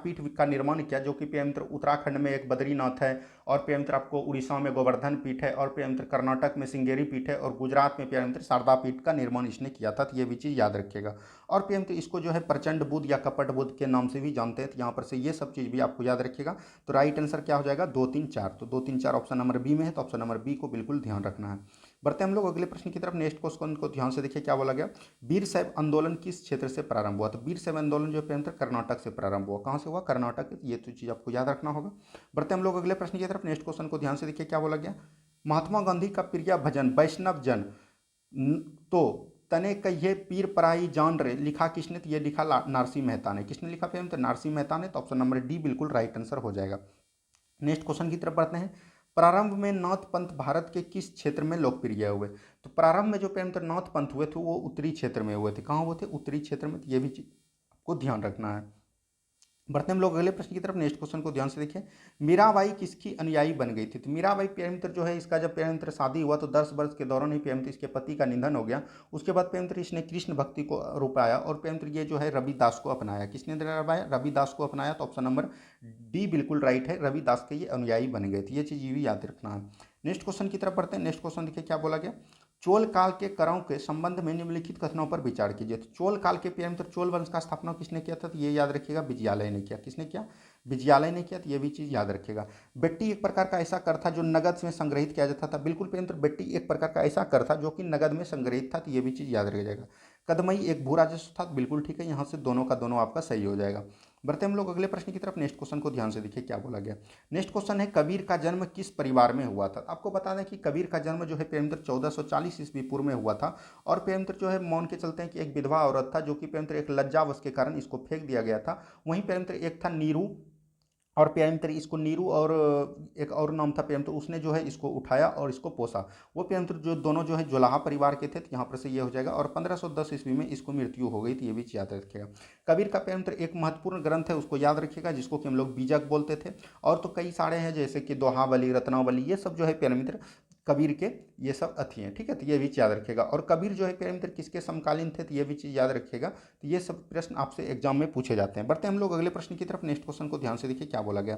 पीठ का निर्माण किया, जो कि प्यारे मित्र उत्तराखंड में एक बद्रीनाथ है, और प्यारे मित्र आपको उड़ीसा में गोवर्धन पीठ है, और प्यारे मित्र कर्नाटक में सिंगेरी पीठ है, और गुजरात में प्यारे मित्र शारदा पीठ का निर्माण इसने किया था, तो ये भी चीज़ याद रखिएगा। और प्यारे मित्र इसको जो है प्रचंड बुद्ध या कपट बुद्ध के नाम से भी जानते हैं, तो यहाँ पर से ये सब चीज़ भी आपको याद रखिएगा। तो राइट आंसर क्या हो जाएगा? 2, 3, 4। तो 2, 3, 4 ऑप्शन नंबर बी में है, तो ऑप्शन नंबर बी को बिल्कुल ध्यान रखना है। बढ़ते हम लोग अगले प्रश्न की तरफ। नेक्स्ट क्वेश्चन को ध्यान से देखिए क्या बोला गया। वीर शैव आंदोलन किस क्षेत्र से प्रारंभ हुआ? तो वीर शैव आंदोलन जो है कर्नाटक से प्रारंभ हुआ। कहाँ से हुआ? कर्नाटक। ये तो चीज़ आपको याद रखना होगा। बढ़ते हम लोग अगले प्रश्न की तरफ। नेक्स्ट क्वेश्चन को ध्यान से देखिए क्या बोला गया। महात्मा गांधी का प्रिय भजन वैष्णव जन तो तने कहिए पीर पराई जान रे लिखा किसने? तो ये लिखा नरसिंह मेहता ने। किसने लिखा तो नरसिंह मेहता ने, तो ऑप्शन नंबर डी बिल्कुल राइट आंसर हो जाएगा। नेक्स्ट क्वेश्चन की तरफ बढ़ते हैं। प्रारंभ में नाथ पंथ भारत के किस क्षेत्र में लोकप्रिय हुए? तो प्रारंभ में जो नाथ पंथ हुए थे वो उत्तरी क्षेत्र में हुए थे। कहाँ हुए थे? उत्तरी क्षेत्र में, तो ये भी आपको ध्यान रखना है। बढ़ते हम लोग अगले प्रश्न की तरफ। नेक्स्ट क्वेश्चन को ध्यान से देखिए। मीराबाई किसकी अनुयायी बन गई थी? तो मीराबाई प्यारे मित्र जो है इसका जब प्यारे मित्र शादी हुआ तो 10 वर्ष के दौरान ही प्यारे मित्र इसके पति का निधन हो गया। उसके बाद प्यारे मित्र इसने कृष्ण भक्ति को रूपाया, और प्यारे मित्र ये जो है रविदास को अपनाया। किसने रविदास को अपनाया? तो ऑप्शन नंबर डी बिल्कुल राइट है, रविदास के ये अनुयायी बन गए थे। ये चीज़ ये भी याद रखना है। नेक्स्ट क्वेश्चन की तरफ बढ़ते हैं। नेक्स्ट क्वेश्चन देखिए क्या बोला गया। चोल काल के करों के संबंध में निम्नलिखित कथनों पर विचार कीजिए। तो चोल काल के प्यारे मित्र चोल वंश का स्थापना किसने किया था? तो ये याद रखिएगा विजयालय ने किया। किसने किया? विजयालय ने किया, तो ये भी चीज़ याद रखिएगा। बेट्टी एक प्रकार का ऐसा कर था जो नगद में संग्रहित किया जाता था। बिल्कुल प्यारे मित्र बेट्टी एक प्रकार का ऐसा कर था जो कि नगद में संग्रहित था, तो ये भी चीज़ याद रख जाएगा। कदमई एक भू राजस्व था, बिल्कुल ठीक है। यहाँ से दोनों का दोनों आपका सही हो जाएगा। बढ़ते हम लोग अगले प्रश्न की तरफ। नेक्स्ट क्वेश्चन को ध्यान से देखिए क्या बोला गया। नेक्स्ट क्वेश्चन है कबीर का जन्म किस परिवार में हुआ था? आपको बता दें कि कबीर का जन्म जो है प्यारे मित्र 1440 ईस्वी पूर्व में हुआ था। और प्यारे मित्र जो है मान के चलते हैं कि एक विधवा औरत था जो कि प्यारे मित्र एक लज्जावश के कारण इसको फेंक दिया गया था। वहीं प्यारे मित्र एक था नीरू, और प्यारे मित्र इसको नीरू और एक और नाम था प्यारे मित्र, उसने जो है इसको उठाया और इसको पोसा। वो प्यारे मित्र जो दोनों जो है जोलाहा परिवार के थे, तो यहाँ पर से ये हो जाएगा। और 1510 ईस्वी में इसको मृत्यु हो गई थी, ये भी याद रखिएगा। कबीर का प्यारे मित्र एक महत्वपूर्ण ग्रंथ है, उसको याद रखिएगा, जिसको कि हम लोग बीजक बोलते थे। और तो कई सारे हैं जैसे कि दोहावली, रत्नावली, ये सब जो है प्यारे मित्र कबीर के ये सब अथी हैं, ठीक है। तो ये भी चीज़ याद रखिएगा। और कबीर जो है प्यारे मित्र किसके समकालीन थे, तो ये भी चीज़ याद रखिएगा। तो ये सब प्रश्न आपसे एग्जाम में पूछे जाते हैं। बढ़ते हैं हम लोग अगले प्रश्न की तरफ। नेक्स्ट क्वेश्चन को ध्यान से देखिए क्या बोला गया।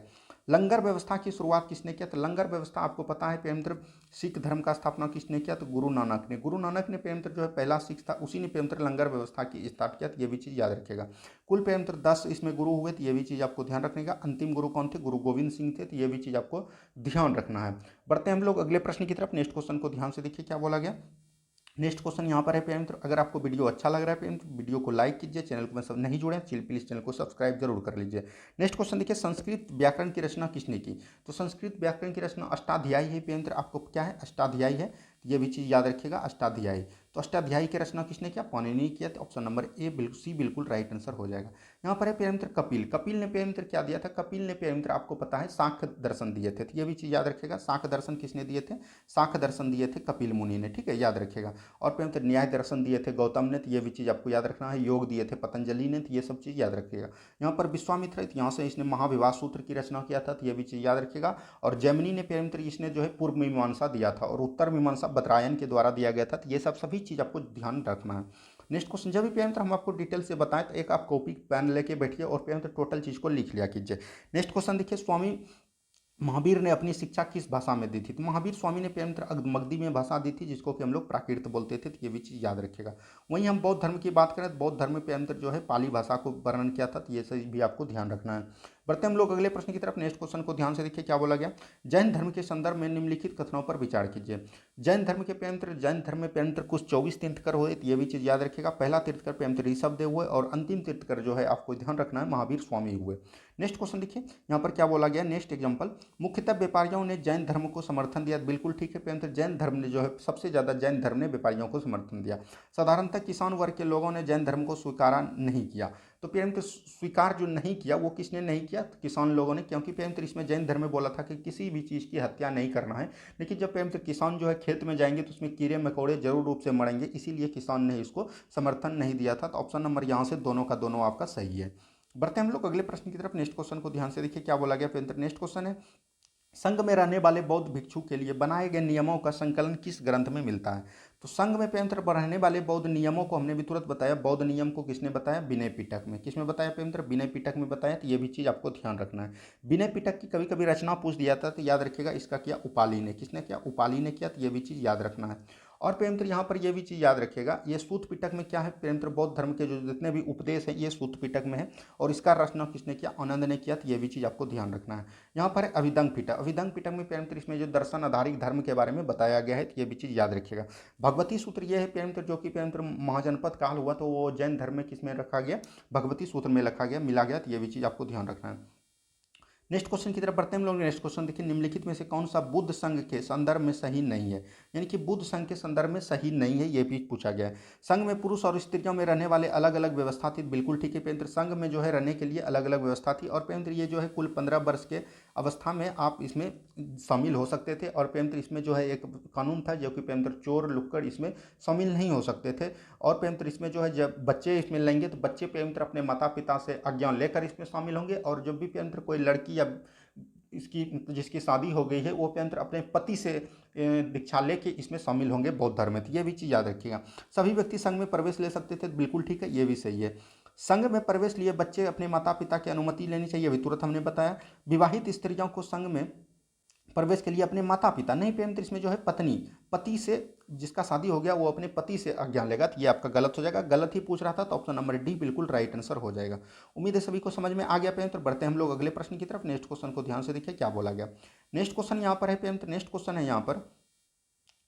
लंगर व्यवस्था की शुरुआत किसने किया? तो लंगर व्यवस्था आपको पता है प्यारे मित्र सिख धर्म का स्थापना किसने किया? तो गुरु नानक ने। गुरु नानक ने प्यारे मित्र जो है पहला सिख था, उसी ने प्यारे मित्र लंगर व्यवस्था की स्टार्ट किया। तो ये भी चीज़ याद रखिएगा। कुल प्यारे मित्र 10 इसमें गुरु हुए, तो ये भी चीज़ आपको ध्यान रखने का। अंतिम गुरु कौन थे? गुरु गोविंद सिंह थे। तो ये भी चीज़ आपको ध्यान रखना है। बढ़ते हैं हम लोग अगले प्रश्न की तरफ। नेक्स्ट क्वेश्चन को ध्यान से देखिए क्या बोला गया। नेक्स्ट क्वेश्चन यहाँ पर है प्यारे मित्र, अगर आपको वीडियो अच्छा लग रहा है प्यारे मित्र, वीडियो को लाइक कीजिए। चैनल को में सब नहीं जुड़े प्लीज़ चैनल को सब्सक्राइब जरूर कर लीजिए। नेक्स्ट क्वेश्चन देखिए, संस्कृत व्याकरण की रचना किसने की? तो संस्कृत व्याकरण की रचना अष्टाध्यायी है प्यारे मित्र। आपको क्या है? अष्टाध्यायी है। ये भी चीज़ याद रखिएगा, अष्टाध्यायी। तो अष्टाध्यायी की रचना किसने किया? पाणिनि ने किया। तो ऑप्शन नंबर ए बिल्कुल सी बिल्कुल राइट आंसर हो जाएगा। यहाँ पर है प्यारे मित्र कपिल। कपिल ने प्यारे मित्र क्या दिया था? कपिल ने प्यारे मित्र आपको पता है सांख्य दर्शन दिए थे। तो ये भी चीज़ याद रखिएगा। सांख्य दर्शन किसने दिए थे? सांख्य दर्शन दिए थे कपिल मुनि ने, ठीक है, याद रखिएगा। और प्यारे मित्र न्याय दर्शन दिए थे गौतम ने। तो ये भी चीज़ आपको याद रखना है। योग दिए थे पतंजलि ने। तो ये सब चीज़ याद रखिएगा। यहाँ पर विश्वामित्र है, तो यहाँ से इसने महाविवाह सूत्र की रचना किया था। तो ये भी चीज़ याद रखिएगा। और जैमिनी ने प्यारे मित्र इसने जो है पूर्व मीमांसा दिया था, और उत्तर मीमांसा बदरायन के द्वारा दिया गया था। तो ये सब सभी चीज़ आपको ध्यान रखना है। नेक्स्ट क्वेश्चन, जब भी प्यारे मित्र हम आपको डिटेल से बताएं तो एक आप कॉपी पेन लेके बैठिए और प्यारे मित्र टोटल चीज़ को लिख लिया कीजिए। नेक्स्ट क्वेश्चन देखिए, स्वामी महावीर ने अपनी शिक्षा किस भाषा में दी थी? तो महावीर स्वामी ने प्यारे मित्र मगधी में भाषा दी थी, जिसको कि हम लोग प्राकृत बोलते थे। तो ये भी चीज़ याद रखिएगा। वहीं हम बौद्ध धर्म की बात करें तो बौद्ध धर्म में प्यारे मित्र जो है पाली भाषा को वर्णन किया था। तो ये सही भी आपको ध्यान रखना है। बढ़ते हम लोग अगले प्रश्न की तरफ। नेक्स्ट क्वेश्चन को ध्यान से देखिए क्या बोला गया। जैन धर्म के संदर्भ में निम्नलिखित कथनों पर विचार कीजिए। जैन धर्म के प्यारे मित्र, जैन धर्म में प्यारे मित्र कुछ 24 तीर्थकर हुए। तो ये भी चीज़ याद रखिएगा। पहला तीर्थकर प्यारे मित्र ऋषभदेव हुए, और अंतिम तीर्थकर जो है आपको ध्यान रखना है महावीर स्वामी हुए। नेक्स्ट क्वेश्चन देखिए यहाँ पर क्या बोला गया। नेक्स्ट एग्जाम्पल, मुख्यतः व्यापारियों ने जैन धर्म को समर्थन दिया। बिल्कुल ठीक है प्यारे मित्र, जैन धर्म ने जो है सबसे ज़्यादा जैन धर्म ने व्यापारियों को समर्थन दिया। साधारणतः किसान वर्ग के लोगों ने जैन धर्म को स्वीकारा नहीं किया। तो प्यारे मित्र स्वीकार जो नहीं किया वो किसने नहीं किया? तो किसान लोगों ने, क्योंकि प्यारे मित्र इसमें जैन धर्म में बोला था कि किसी भी चीज़ की हत्या नहीं करना है। लेकिन जब प्यारे मित्र किसान जो है खेत में जाएंगे तो उसमें कीड़े मकोड़े जरूर रूप से मरेंगे, इसीलिए किसान ने इसको समर्थन नहीं दिया था। तो ऑप्शन नंबर यहाँ से दोनों का दोनों आपका सही है। बढ़ते हैं हम लोग अगले प्रश्न की तरफ। नेक्स्ट क्वेश्चन को ध्यान से देखिए क्या बोला गया प्यारे मित्र। नेक्स्ट क्वेश्चन है, संघ में रहने वाले बौद्ध भिक्षु के लिए बनाए गए नियमों का संकलन किस ग्रंथ में मिलता है? तो संघ में प्रेम मित्र रहने वाले बौद्ध नियमों को हमने भी तुरंत बताया। बौद्ध नियम को किसने बताया? विनय पिटक में। किसमें बताया प्रेम मित्र? विनय पिटक में बताया। तो ये भी चीज़ आपको ध्यान रखना है। विनय पिटक की कभी कभी रचना पूछ दिया था, तो याद रखिएगा इसका किया उपाली ने। किसने किया? उपाली ने किया। तो ये भी चीज़ याद रखना है। और प्रेम मित्र यहाँ पर यह भी चीज़ याद रखिएगा, ये सूत पिटक में क्या है प्रेम मित्र? बौद्ध धर्म के जो जितने भी उपदेश हैं ये सूत पिटक में है, और इसका रचना किसने किया? आनंद ने किया। तो ये भी चीज़ आपको ध्यान रखना है। यहाँ पर है अभिदंग पिटक। अभिदंग पिटक में प्रेम मित्र इसमें जो दर्शन आधारित धर्म के बारे में बताया गया है, तो ये भी चीज़ याद रखिएगा। भगवती सूत्र ये है प्रेम मित्र, जो कि प्रेम मित्र महाजनपद काल हुआ तो वो जैन धर्म में किसमें रखा गया? भगवती सूत्र में रखा गया, मिला गया। तो ये भी चीज़ आपको ध्यान रखना है। नेक्स्ट क्वेश्चन की तरफ बढ़ते हैं हम लोग। नेक्स्ट क्वेश्चन देखिए, निम्नलिखित में से कौन सा बुद्ध संघ के संदर्भ में सही नहीं है? यानी कि बुद्ध संघ के संदर्भ में सही नहीं है, ये भी पूछा गया है। संघ में पुरुष और स्त्रियों में रहने वाले अलग अलग व्यवस्था थी। बिल्कुल ठीक है प्रेम, संघ में जो है रहने के लिए अलग अलग व्यवस्था थी। और प्रेम ये जो है कुल 15 वर्ष के अवस्था में आप इसमें शामिल हो सकते थे। और प्रेम इसमें जो है एक कानून था जो कि प्रेम चोर लुक्कड़ इसमें शामिल नहीं हो सकते थे। और प्रेम इसमें जो है जब बच्चे इसमें लेंगे तो बच्चे प्रेम अपने माता पिता से आज्ञा लेकर इसमें शामिल होंगे। और जब भी प्रेम कोई लड़की या इसकी जिसकी शादी हो गई है वो प्रेम अपने पति से दीक्षा लेके इसमें शामिल होंगे बौद्ध धर्म में। तो ये भी चीज़ याद रखिएगा। सभी व्यक्ति संघ में प्रवेश ले सकते थे। बिल्कुल ठीक है, ये भी सही है। संघ में प्रवेश लिए बच्चे अपने माता पिता की अनुमति लेनी चाहिए, अभी तुरंत हमने बताया। विवाहित स्त्रियों को संघ में प्रवेश के लिए अपने माता पिता नहीं प्रेम, इसमें जो है पत्नी, पति से जिसका शादी हो गया वो अपने पति से आज्ञा लेगा। तो ये आपका गलत हो जाएगा। गलत ही पूछ रहा था, तो ऑप्शन नंबर डी बिल्कुल राइट आंसर हो जाएगा। उम्मीद है सभी को समझ में आ गया प्रेम। तो बढ़ते हैं हम लोग अगले प्रश्न की तरफ। नेक्स्ट क्वेश्चन को ध्यान से देखिए क्या बोला गया। नेक्स्ट क्वेश्चन यहाँ पर है प्रेम, नेक्स्ट क्वेश्चन है यहाँ पर।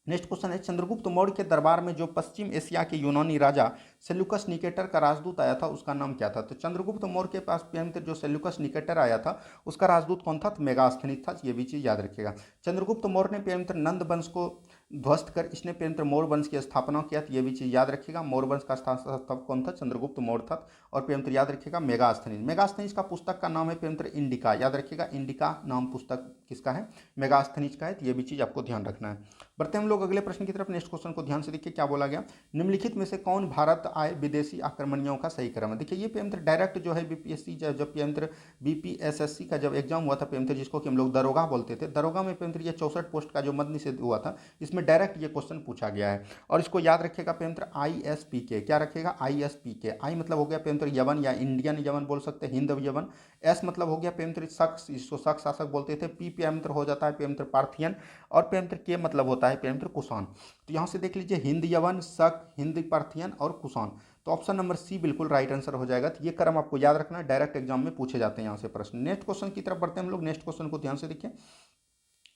नेक्स्ट क्वेश्चन है, चंद्रगुप्त मौर्य के दरबार में जो पश्चिम एशिया के यूनानी राजा सेल्यूकस निकेटर का राजदूत आया था उसका नाम क्या था? तो चंद्रगुप्त मौर्य के पास प्रेम जो सेल्यूकस निकेटर आया था उसका राजदूत कौन था? तो मेगास्थनीज था। ये भी चीज़ याद रखिएगा। चंद्रगुप्त मौर्य ने प्रेम नंद वंश को ध्वस्त कर इसने प्रेम मौर्य वंश की स्थापना किया। तो ये भी चीज़ याद रखिएगा। मौर्य वंश का स्थापक कौन था? चंद्रगुप्त मौर्य था। और प्रेम याद रखिएगा मेगास्थनीज। मेगास्थनीज का पुस्तक का नाम है प्रेम इंडिका। याद रखिएगा, इंडिका नाम पुस्तक किसका है? मेगास्थनीज का है। तो ये भी चीज़ आपको ध्यान रखना है। बढ़ते हम लोग अगले प्रश्न की तरफ। नेक्स्ट क्वेश्चन को ध्यान से देखिए क्या बोला गया। निम्नलिखित में से कौन भारत आए विदेशी आक्रमणियों का सही क्रम है। देखिए ये पेमंत्र डायरेक्ट जो है बीपीएससी जब पेमंत्र बीपीएसएससी का जब एग्जाम हुआ था पेमंत्र, जिसको कि हम लोग दरोगा बोलते थे, दरोगा में पेमंत्र ये 64 पोस्ट का जो मद निषेध हुआ था, इसमें डायरेक्ट ये क्वेश्चन पूछा गया है। और इसको याद रखेगा पेमंत्र ISPK, क्या रखेगा ISPK। आई मतलब हो गया पेमंत्र यवन या इंडियन यवन बोल सकते हैं, हिंद यवन। एस मतलब हो गया पेमंत्र शक, इसको शक शासक बोलते थे। पी पेमंत्र हो जाता है पेमंत्र पार्थियन, और पेमंत्र के मतलब होता है पेमंत्र कुषाण। तो यहाँ से देख लीजिए हिंद यवन, शक, हिंद पार्थियन और कुषाण। तो ऑप्शन नंबर सी बिल्कुल राइट आंसर हो जाएगा। तो ये क्रम आपको याद रखना है, डायरेक्ट एग्जाम में पूछे जाते हैं यहाँ से प्रश्न। नेक्स्ट क्वेश्चन की तरफ बढ़ते हैं हम लोग। नेक्स्ट क्वेश्चन को ध्यान से देखिए।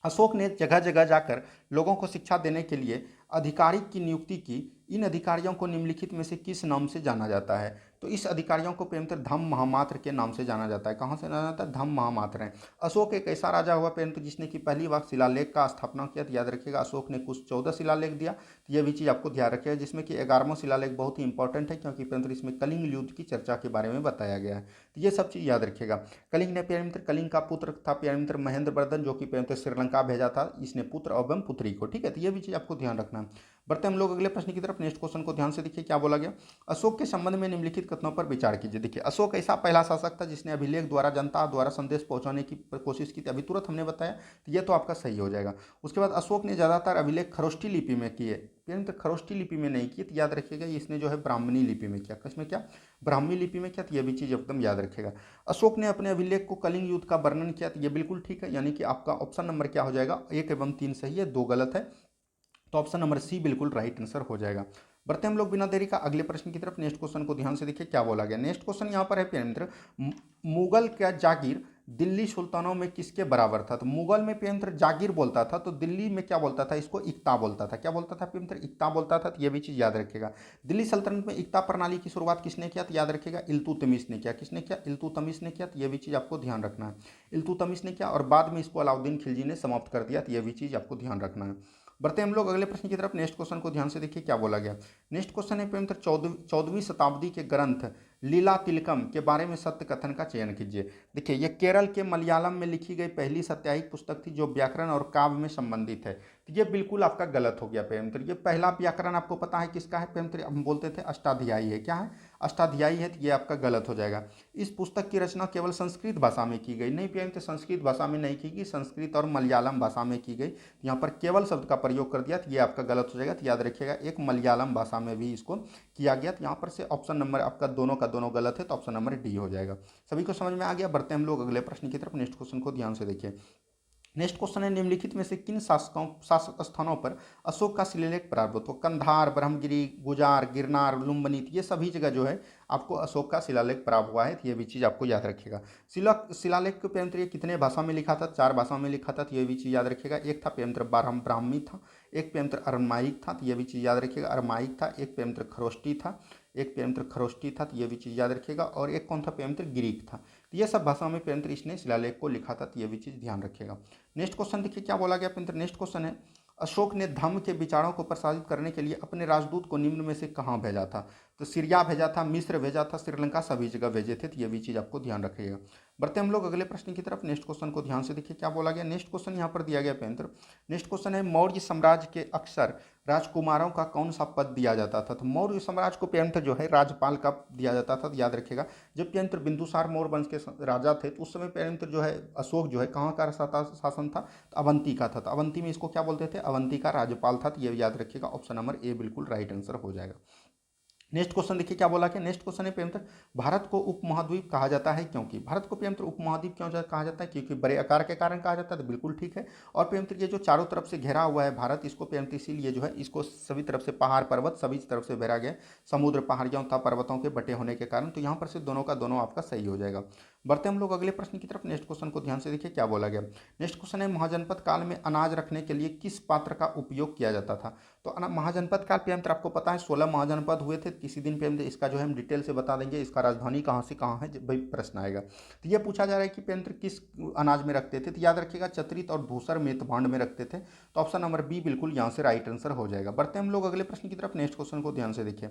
अशोक ने जगह जगह जाकर लोगों को शिक्षा देने के लिए अधिकारी की नियुक्ति की। इन अधिकारियों को निम्नलिखित में से किस नाम से जाना जाता है। तो इस अधिकारियों को पेमंत्र धम्म महामात्र के नाम से जाना जाता है। कहाँ से जाना जाता है, धम्म महामात्र है। अशोक एक ऐसा राजा हुआ पेमंत्र जिसने कि पहली बार शिलालेख का स्थापना किया। तो याद रखिएगा अशोक ने कुछ 14 शिलालेख दिया। तो ये भी चीज़ आपको ध्यान रखिएगा, जिसमें कि 11वां शिलालेख बहुत ही इंपॉर्टेंट है, क्योंकि पेमंत्र इसमें कलिंग युद्ध की चर्चा के बारे में बताया गया है। तो ये सब चीज़ याद रखिएगा। कलिंग ने पेमंत्र, कलिंग का पुत्र था पेमंत्र महेंद्र वर्धन, जो कि पेमंत्र श्रीलंका भेजा था, इसने पुत्र एवं पुत्री को। ठीक है, तो ये भी चीज़ आपको ध्यान रखना है। बढ़ते हम लोग अगले प्रश्न की तरफ। नेक्स्ट क्वेश्चन को ध्यान से देखिए क्या बोला गया। अशोक के संबंध में निम्नलिखित कथनों पर विचार कीजिए। देखिए अशोक ऐसा पहला शासक था जिसने अभिलेख द्वारा जनता द्वारा संदेश पहुंचाने की कोशिश की थी। अभी तुरंत हमने बताया, तो ये तो आपका सही हो जाएगा। उसके बाद अशोक ने ज़्यादातर अभिलेख खरोष्ठी लिपि में किए, तो खरोष्ठी लिपि में नहीं किए। तो याद रखिएगा इसने जो है ब्राह्मणी लिपि में किया। किसमें क्या, ब्राह्मी लिपि में किया। तो यह भी चीज़ एकदम याद रखिएगा। अशोक ने अपने अभिलेख को कलिंग युद्ध का वर्णन किया। तो ये बिल्कुल ठीक है, यानी कि आपका ऑप्शन नंबर क्या हो जाएगा, 1 एवं 3 सही है, 2 गलत है। तो ऑप्शन नंबर सी बिल्कुल राइट आंसर हो जाएगा। बढ़ते हम लोग बिना देरी का अगले प्रश्न की तरफ। नेक्स्ट क्वेश्चन को ध्यान से देखिए क्या बोला गया। नेक्स्ट क्वेश्चन यहाँ पर है प्रिय मित्र, मुगल का जागीर दिल्ली सुल्तानों में किसके बराबर था। तो मुगल में प्रिय मित्र जागीर बोलता था, तो दिल्ली में क्या बोलता था, इसको इक्ता बोलता था। क्या बोलता था प्रिय मित्र, इक्ता बोलता था। तो ये भी चीज़ याद रखिएगा। दिल्ली सल्तनत में इक्ता प्रणाली की शुरुआत किसने किया। तो याद रखिएगा इल्तुतमिश ने किया। किसने किया, इल्तुतमिश ने किया। तो ये भी चीज़ आपको ध्यान रखना है, इल्तुतमिश ने किया, और बाद में इसको अलाउद्दीन खिलजी ने समाप्त कर दिया। तो ये भी चीज़ आपको ध्यान रखना है। बढ़ते हम लोग अगले प्रश्न की तरफ। नेक्स्ट क्वेश्चन को ध्यान से देखिए क्या बोला गया। नेक्स्ट क्वेश्चन है पेमंत्र 14वीं शताब्दी के ग्रंथ लीला तिलकम के बारे में सत्य कथन का चयन कीजिए। देखिए ये केरल के मलयालम में लिखी गई पहली साप्ताहिक पुस्तक थी जो व्याकरण और काव्य में संबंधित है। तो ये बिल्कुल आपका गलत हो गया पेमंत्र। ये पहला व्याकरण आपको पता है किसका है पेमंत्र, हम बोलते थे अष्टाध्यायी है। क्या है, अष्टाध्यायी है। तो ये आपका गलत हो जाएगा। इस पुस्तक की रचना केवल संस्कृत भाषा में की गई। नहीं पेमंत्र, संस्कृत भाषा में नहीं की गई, संस्कृत और मलयालम भाषा में की गई। यहाँ पर केवल शब्द का प्रयोग कर दिया, तो ये आपका गलत हो जाएगा। तो याद रखिएगा एक मलयालम भाषा में भी इसको किया गया। तो यहाँ पर से ऑप्शन नंबर आपका दोनों का दोनों गलत है, तो ऑप्शन नंबर डी हो जाएगा। सभी को समझ में आ गया। बढ़ते हम लोग अगले प्रश्न की तरफ। नेक्स्ट क्वेश्चन को ध्यान से देखिए। नेक्स्ट क्वेश्चन है निम्नलिखित में से किन शासक स्थानों पर अशोक का शिलालेख प्राप्त हुआ। तो कंधार, ब्रह्मगिरी, गुजार, गिरनार, लुम्बनी, ये सभी जगह जो है आपको अशोक का शिलालेख प्राप्त हुआ है। तो ये भी चीज़ आपको याद रखिएगा। शिलालेख को पेमंत्र कितने भाषा में लिखा था, 4 भाषा में लिखा था। तो ये भी चीज़ याद रखिएगा। एक था पेमंत्र ब्राह्मी था, एक पेमंत्र अरमाइक था। तो ये भी चीज़ याद रखिएगा, अरमाइक था। एक पेमंत्र खरोष्टी था, एक पेमंत्र खरोष्टी था। तो ये भी चीज़ याद रखिएगा। और एक कौन था, पेमंत्र ग्रीक था। तो ये सब भाषा में पेमंत्र इसने शिलालेख को लिखा था। तो ये भी चीज़ ध्यान रखिएगा। नेक्स्ट क्वेश्चन देखिए क्या बोला गया पेमंत्र। नेक्स्ट क्वेश्चन है अशोक ने धम्म के विचारों को प्रसारित करने के लिए अपने राजदूत को निम्न में से कहाँ भेजा था। तो सीरिया भेजा था, मिस्र भेजा था, श्रीलंका, सभी जगह भेजे थे। तो ये भी चीज़ आपको ध्यान रखिएगा। बढ़ते हम लोग अगले प्रश्न की तरफ। नेक्स्ट क्वेश्चन को ध्यान से देखिए क्या बोला गया। नेक्स्ट क्वेश्चन यहाँ पर दिया गया पेमंत्र। नेक्स्ट क्वेश्चन है मौर्य साम्राज्य के अक्सर राजकुमारों का कौन सा पद दिया जाता था। तो मौर्य साम्राज्य को पेमंत्र जो है राज्यपाल का दिया जाता था। तो याद रखिएगा जब पेमंत्र बिंदुसार मौर्य वंश के राजा थे, तो उस समय पेमंत्र जो है अशोक जो है कहाँ का शासन था, तो अवंती का था। तो अवंती में इसको क्या बोलते थे, अवंती का राज्यपाल था। तो ये याद रखिएगा, ऑप्शन नंबर ए बिल्कुल राइट आंसर हो जाएगा। नेक्स्ट क्वेश्चन देखिए क्या बोला कि नेक्स्ट क्वेश्चन है पेमंत्र भारत को उपमहाद्वीप कहा जाता है क्योंकि। भारत को पेमंत्र उपमहाद्वीप क्यों कहा जाता है, क्योंकि बड़े आकार के कारण कहा जाता है। तो बिल्कुल ठीक है। और पेमंत्र ये जो चारों तरफ से घेरा हुआ है भारत, इसको पेमंत्र इसीलिए जो है इसको सभी तरफ से पहाड़ पर्वत सभी तरफ से घेरा गया, समुद्र पहाड़ियों तथा पर्वतों के बटे होने के कारण। तो यहाँ पर से दोनों का दोनों आपका सही हो जाएगा। बढ़ते हम लोग अगले प्रश्न की तरफ। नेक्स्ट क्वेश्चन को ध्यान से देखिए क्या बोला गया। नेक्स्ट क्वेश्चन है महाजनपद काल में अनाज रखने के लिए किस पात्र का उपयोग किया जाता था। तो महाजनपद काल पेमंत्र आपको पता है 16 महाजनपद हुए थे। किसी दिन पेमंत्र इसका जो है हम डिटेल से बता देंगे, इसका राजधानी कहाँ से कहाँ है, जब भाई प्रश्न आएगा। तो ये पूछा जा रहा है कि पेमंत्र किस अनाज में रखते थे। तो याद रखिएगा चतरित और धूसर मेतभांड में रखते थे। तो ऑप्शन नंबर बी बिल्कुल यहाँ से राइट आंसर हो जाएगा। बढ़ते हम लोग अगले प्रश्न की तरफ। नेक्स्ट क्वेश्चन को ध्यान से देखिए।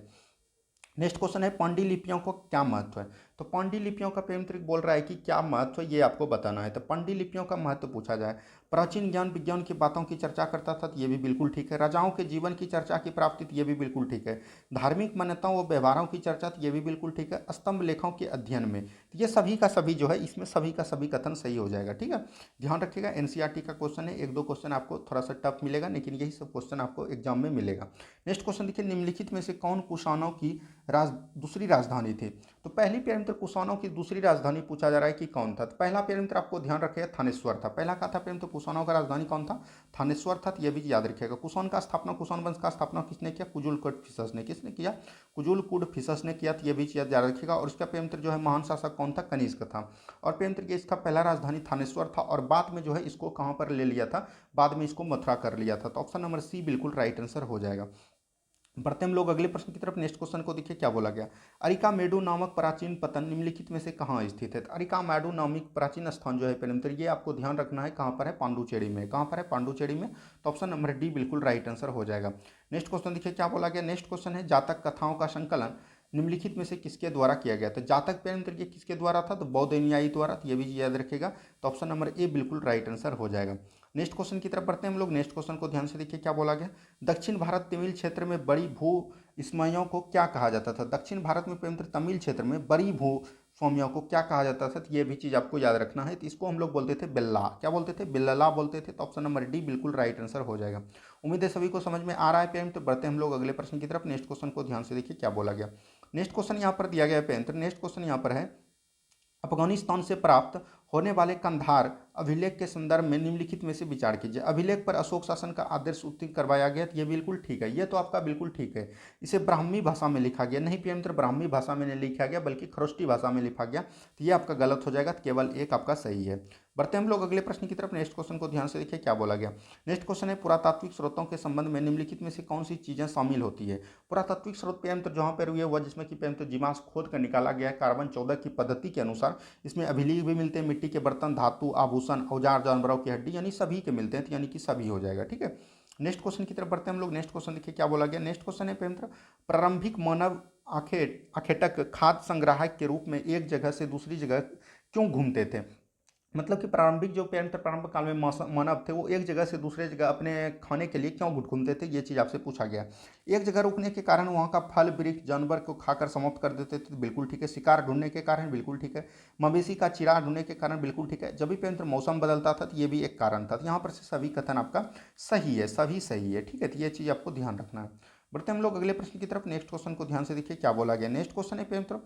नेक्स्ट क्वेश्चन है पांडुलिपियों को क्या महत्व है। तो पांडुलिपियों का पेमंत्र बोल रहा है कि क्या महत्व है, ये आपको बताना है। तो पांडुलिपियों का महत्व पूछा जाए। प्राचीन ज्ञान विज्ञान की बातों की चर्चा करता था, तो ये भी बिल्कुल ठीक है। राजाओं के जीवन की चर्चा की प्राप्ति, तो ये भी बिल्कुल ठीक है। धार्मिक मान्यताओं व व्यवहारों की चर्चा, तो ये भी बिल्कुल ठीक है। स्तंभ लेखों के अध्ययन में, तो ये सभी का सभी जो है इसमें सभी का सभी कथन सही हो जाएगा, ठीक है। ध्यान रखिएगा, एनसीईआरटी का क्वेश्चन है, एक दो क्वेश्चन आपको थोड़ा सा टफ मिलेगा, लेकिन यही सब क्वेश्चन आपको एग्जाम में मिलेगा। नेक्स्ट क्वेश्चन देखिए, निम्नलिखित में से कौन कुषाणों की दूसरी राजधानी थी? तो पहली प्यारे कुषाणों की दूसरी राजधानी पूछा जा रहा है कि कौन था। तो पहला प्यारे आपको ध्यान रखिएगा थानेश्वर था। पहला कहा था प्यारे कुषाणों का राजधानी कौन था? थानेश्वर था। तो यह भी याद रखिएगा। कुषाण का स्थापना, कुषाण वंश का स्थापना किसने किया? कुजुलकुड फिशस ने। किसने किया? कुजुलकुड फिशस ने किया। तो यह भी याद रखिएगा। और इसका प्रेमत्र जो है महान शासक कौन था? कनिष्क था। और प्रेमत्र ये इसका पहला राजधानी थानेश्वर था, और बाद में जो है इसको कहाँ पर ले लिया था? बाद में इसको मथुरा कर लिया था। तो ऑप्शन नंबर सी बिल्कुल राइट आंसर हो जाएगा। बढ़ते हम लोग अगले प्रश्न की तरफ। नेक्स्ट क्वेश्चन को देखिए क्या बोला गया। अरिकामेडु नामक प्राचीन पतन निम्नलिखित में से कहाँ स्थित है? तो अरिकामेडु नामक प्राचीन स्थान जो है पेरेंटर, ये आपको ध्यान रखना है कहाँ पर है? पांडुचेरी में। कहाँ पर है? पांडुचेरी में। तो ऑप्शन नंबर डी बिल्कुल राइट आंसर हो जाएगा। नेक्स्ट क्वेश्चन देखिए क्या बोला गया। नेक्स्ट क्वेश्चन है, जातक कथाओं का संकलन निम्नलिखित में से किसके द्वारा किया गया? तो जातक पेरेंटर ये किसके द्वारा था? तो बौद्ध अनुयायी द्वारा। तो ये भी याद रखेगा। तो ऑप्शन नंबर ए बिल्कुल राइट आंसर हो जाएगा। नेक्स्ट क्वेश्चन की तरफ बढ़ते हैं हम लोग। नेक्स्ट क्वेश्चन को ध्यान से देखिए क्या बोला गया। दक्षिण भारत तमिल क्षेत्र में बड़ी भू स्मयों को क्या कहा जाता था? दक्षिण भारत में पेंत्र तमिल क्षेत्र में बड़ी भू स्वामियों को क्या कहा जाता था? तो ये भी चीज़ आपको याद रखना है। तो इसको हम लोग बोलते थे बिल्ला। क्या बोलते थे? बिल्ला बोलते थे। तो ऑप्शन नंबर डी बिल्कुल राइट आंसर हो जाएगा। उम्मीद है सभी को समझ में आ रहा है पेंट। तो बढ़ते हम लोग अगले प्रश्न की तरफ। नेक्स्ट क्वेश्चन को ध्यान से देखिए क्या बोला गया। नेक्स्ट क्वेश्चन यहाँ पर दिया गया पेंट। नेक्स्ट क्वेश्चन यहाँ पर है, अफगानिस्तान से प्राप्त होने वाले कंधार अभिलेख के संदर्भ में निम्नलिखित में से विचार कीजिए। अभिलेख पर अशोक शासन का आदर्श उत्तीर्ण करवाया गया। तो ये बिल्कुल ठीक है। ये तो आपका बिल्कुल ठीक है। इसे ब्राह्मी भाषा में लिखा गया। नहीं प्रिय मित्र, ब्राह्मी भाषा में नहीं लिखा गया, बल्कि खरोष्टी भाषा में लिखा गया। तो ये आपका गलत हो जाएगा। तो केवल एक आपका सही है। बढ़ते हम लोग अगले प्रश्न की तरफ। नेक्स्ट क्वेश्चन को ध्यान से देखिए क्या बोला गया। नेक्स्ट क्वेश्चन है, पुरातात्विक स्रोतों के संबंध में निम्नलिखित में से कौन सी चीजें शामिल होती है? पुरातात्विक स्रोत पेयंत्र जहाँ पर हुए हुआ, जिसमें कि पेयंत्र जीवांश खोद कर निकाला गया है कार्बन 14 की पद्धति के अनुसार। इसमें अभिलेख भी मिलते हैं, मिट्टी के बर्तन, धातु, आभूषण, औजार, जानवरों की हड्डी, यानी सभी के मिलते हैं। तो यानी कि सभी हो जाएगा, ठीक है। नेक्स्ट क्वेश्चन की तरफ बढ़ते हैं हम लोग। नेक्स्ट क्वेश्चन देखिए क्या बोला गया। नेक्स्ट क्वेश्चन है पेयंत्र, प्रारंभिक मानव आखेटक खाद्य संग्राहक के रूप में एक जगह से दूसरी जगह क्यों घूमते थे? मतलब कि प्रारंभिक जो पेंटर प्रारंभिक काल में मानव थे, वो एक जगह से दूसरे जगह अपने खाने के लिए क्यों घूमते थे? ये चीज़ आपसे पूछा गया। एक जगह रुकने के कारण वहाँ का फल वृक्ष जानवर को खाकर समाप्त कर देते थे, तो बिल्कुल ठीक है। शिकार ढूंढने के कारण, बिल्कुल ठीक है। मवेशी का चिराग ढूंढने के कारण, बिल्कुल ठीक है। जब भी पेंटर मौसम बदलता था, तो ये भी एक कारण था। तो यहाँ पर से सभी कथन आपका सही है, सभी सही है, ठीक है। तो ये चीज़ आपको ध्यान रखना है। बढ़ते हम लोग अगले प्रश्न की तरफ। नेक्स्ट क्वेश्चन को ध्यान से देखिए क्या बोला गया। नेक्स्ट क्वेश्चन है पेंटर,